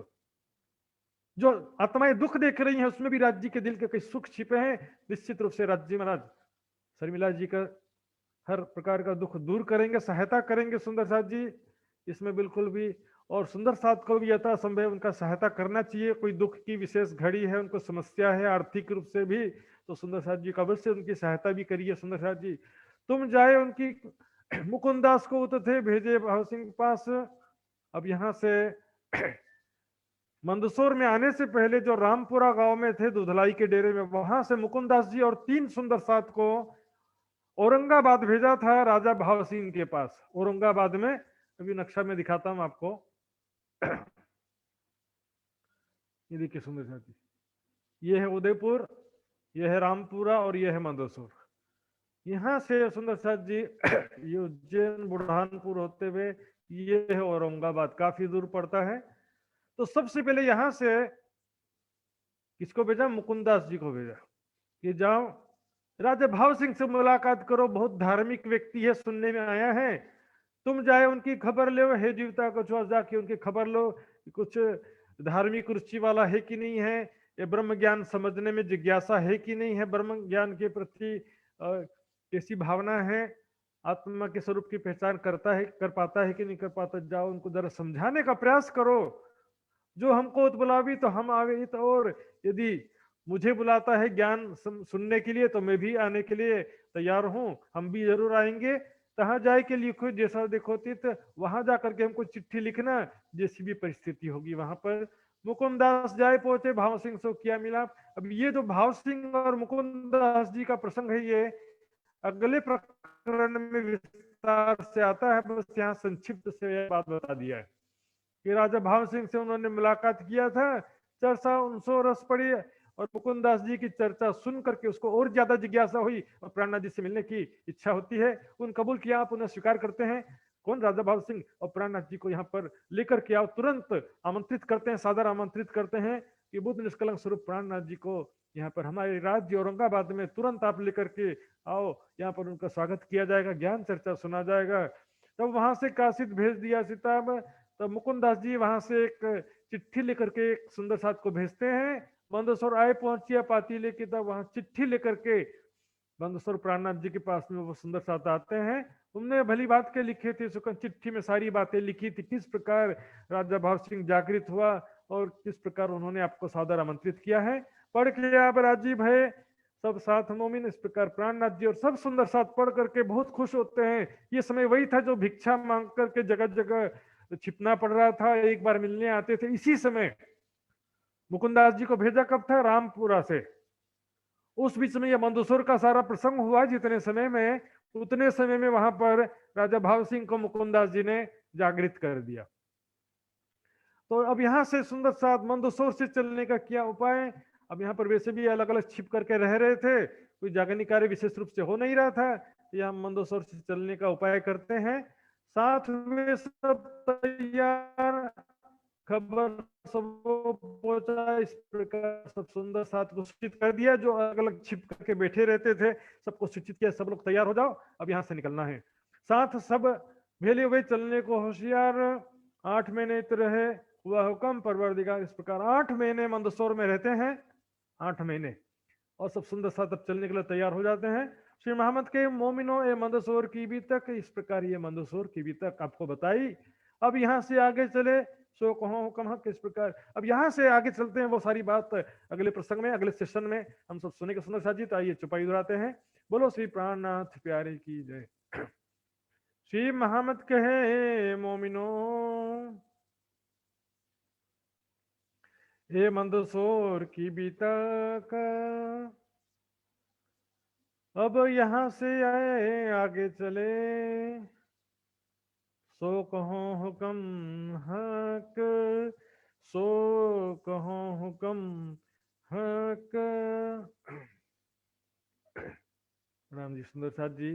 जो आत्माएं दुख देख रही हैं उसमें भी राज्य के दिल के कई सुख छिपे हैं। निश्चित रूप से राज्य महाराज शर्मिला जी का हर प्रकार का दुख दूर करेंगे, सहायता करेंगे सुंदर साथ जी, इसमें बिल्कुल भी। और सुंदर साथ को भी यथासंभव उनका सहायता करना चाहिए। कोई दुख की विशेष घड़ी है, उनको समस्या है आर्थिक रूप से भी, तो सुंदर साथ जी का अवश्य उनकी सहायता भी करिए। सुंदर साथ जी तुम जाए उनकी मुकुंदास को उत थे भेजे भाव सिंह के पास। अब यहाँ से मंदसौर में आने से पहले जो रामपुरा गांव में थे दुधलाई के डेरे में, वहां से मुकुंदास जी और 3 सुंदर साथ को औरंगाबाद भेजा था राजा भाव सिंह के पास। औरंगाबाद में, अभी नक्शा में दिखाता हूं आपको, ये देखिए सुंदर साथी, ये है उदयपुर, ये है रामपुरा और ये है मंदसौर। यहां से सुंदर साथ जी ये उज्जैन बुरहानपुर होते हुए ये है औरंगाबाद, काफी दूर पड़ता है। तो सबसे पहले यहां से किसको भेजा? मुकुंदास जी को भेजा कि जाओ राजा भाव सिंह से मुलाकात करो, बहुत धार्मिक व्यक्ति है, सुनने में आया है। तुम जाए उनकी खबर लो, हे जीविता को छुआ जाके उनकी खबर लो, कुछ धार्मिक रुचि वाला है कि नहीं है, ये ब्रह्म ज्ञान समझने में जिज्ञासा है कि नहीं है, ब्रह्म ज्ञान के प्रति कैसी भावना है, आत्मा के स्वरूप की पहचान करता है, कर पाता है कि नहीं कर पाता। जाओ उनको जरा समझाने का प्रयास करो। जो हमको बुलावी तो हम आवे, तो और यदि मुझे बुलाता है ज्ञान सुनने के लिए तो मैं भी आने के लिए तैयार हूं, हम भी जरूर आएंगे। तहां जाए के लिखो जैसा देखो तीत, वहां जाकर के हमको चिट्ठी लिखना, जैसी भी परिस्थिति होगी वहां पर। मुकुंदास जाए पहुंचे, भाव सिंह से किया मिला। अब ये जो भाव सिंह और मुकुंदास जी का प्रसंग है, ये अगले प्रकरण में विस्तार से आता है, बस यहाँ संक्षिप्त से यह बात बता दिया है कि राजा भाव सिंह से उन्होंने मुलाकात किया था, चर्चा उनसो रस पड़ी, और मुकुंदास जी की चर्चा सुन करके उसको और ज्यादा जिज्ञासा हुई और प्राणनाथ जी से मिलने की इच्छा होती है। उन कबूल किया, आप उन्हें स्वीकार करते हैं। कौन? राजा भाव सिंह। और प्राणनाथ जी को यहाँ पर लेकर के आओ, तुरंत आमंत्रित करते हैं, सादर आमंत्रित करते हैं कि बुद्ध निष्कलंक स्वरूप प्राणनाथ जी को यहाँ पर हमारे राज्य औरंगाबाद में तुरंत आप लेकर के आओ, यहाँ पर उनका स्वागत किया जाएगा, ज्ञान चर्चा सुना जाएगा। तब वहां से काशिद भेज दिया सीताब। तब मुकुंदास जी वहां से एक चिट्ठी लेकर के एक सुंदर साथ को भेजते हैं। मंदसौर आए पहुंचिया पाती लेके, तब वहां चिट्ठी लेकर के मंदसौर प्राणनाथ जी के पास में वो सुंदर साथ आते हैं। तुमने भली बात के लिखे थे सुकन, चिट्ठी में सारी बातें लिखी थी, किस प्रकार राजा भाव सिंह जागृत हुआ और किस प्रकार उन्होंने आपको सादर आमंत्रित किया है। पढ़ के आप राजी भय सब साथ मोमिन। इस प्रकार प्राणनाथ जी और सब सुंदर साथ पढ़ करके बहुत खुश होते हैं। ये समय वही था जो भिक्षा मांग करके जगह जगह छिपना पड़ रहा था, एक बार मिलने आते थे। इसी समय मुकुंदास जी को भेजा कब था? रामपुरा से। उस बीच में यह मंदसौर का सारा प्रसंग हुआ, जितने समय में, उतने समय में वहां पर राजा भाव सिंह को मुकुंदास जी ने जागृत कर दिया। तो अब यहाँ से सुंदर साथ मंदसौर से चलने का क्या उपाय? अब यहाँ पर वैसे भी अलग अलग छिप करके रह रहे थे, कोई जागरणी कार्य विशेष रूप से हो नहीं रहा था, तो यहाँ मंदसौर से चलने का उपाय करते हैं। साथ में सब तैयार, खबर सब पहुंचा। इस प्रकार सब सुंदर साथ को सूचित कर दिया, जो अलग अलग छिप करके बैठे रहते थे सबको सूचित किया, सब लोग तैयार हो जाओ, अब यहाँ से निकलना है। साथ सब भेले हुए चलने को होशियार, 8 महीने रहे वह हुक्म परवरदिगार। इस प्रकार 8 महीने मंदसौर में रहते हैं, 8 महीने, और सब सुंदर साथ अब चलने के लिए तैयार हो जाते हैं। श्री मोहम्मद के मोमिनो ए मंदसौर की भी तक, इस प्रकार ये मंदसौर की भी तक आपको बताई। अब यहाँ से आगे चले, सो कहो हुक्म किस प्रकार। अब यहाँ से आगे चलते हैं, वो सारी बात अगले प्रसंग में, अगले सेशन में हम सब सुने के सुंदर साथ जी। तो आइए चुपाई दोहराते हैं। बोलो श्री प्राणनाथ प्यारे की जय। श्री मोहम्मद कहे मोमिनो हे मंदसौर की बीता का, अब यहाँ से आए आगे चले, सो कहो हुक्म हक, सो कहो हुक्म हक। राम जी, सुंदर साथ जी,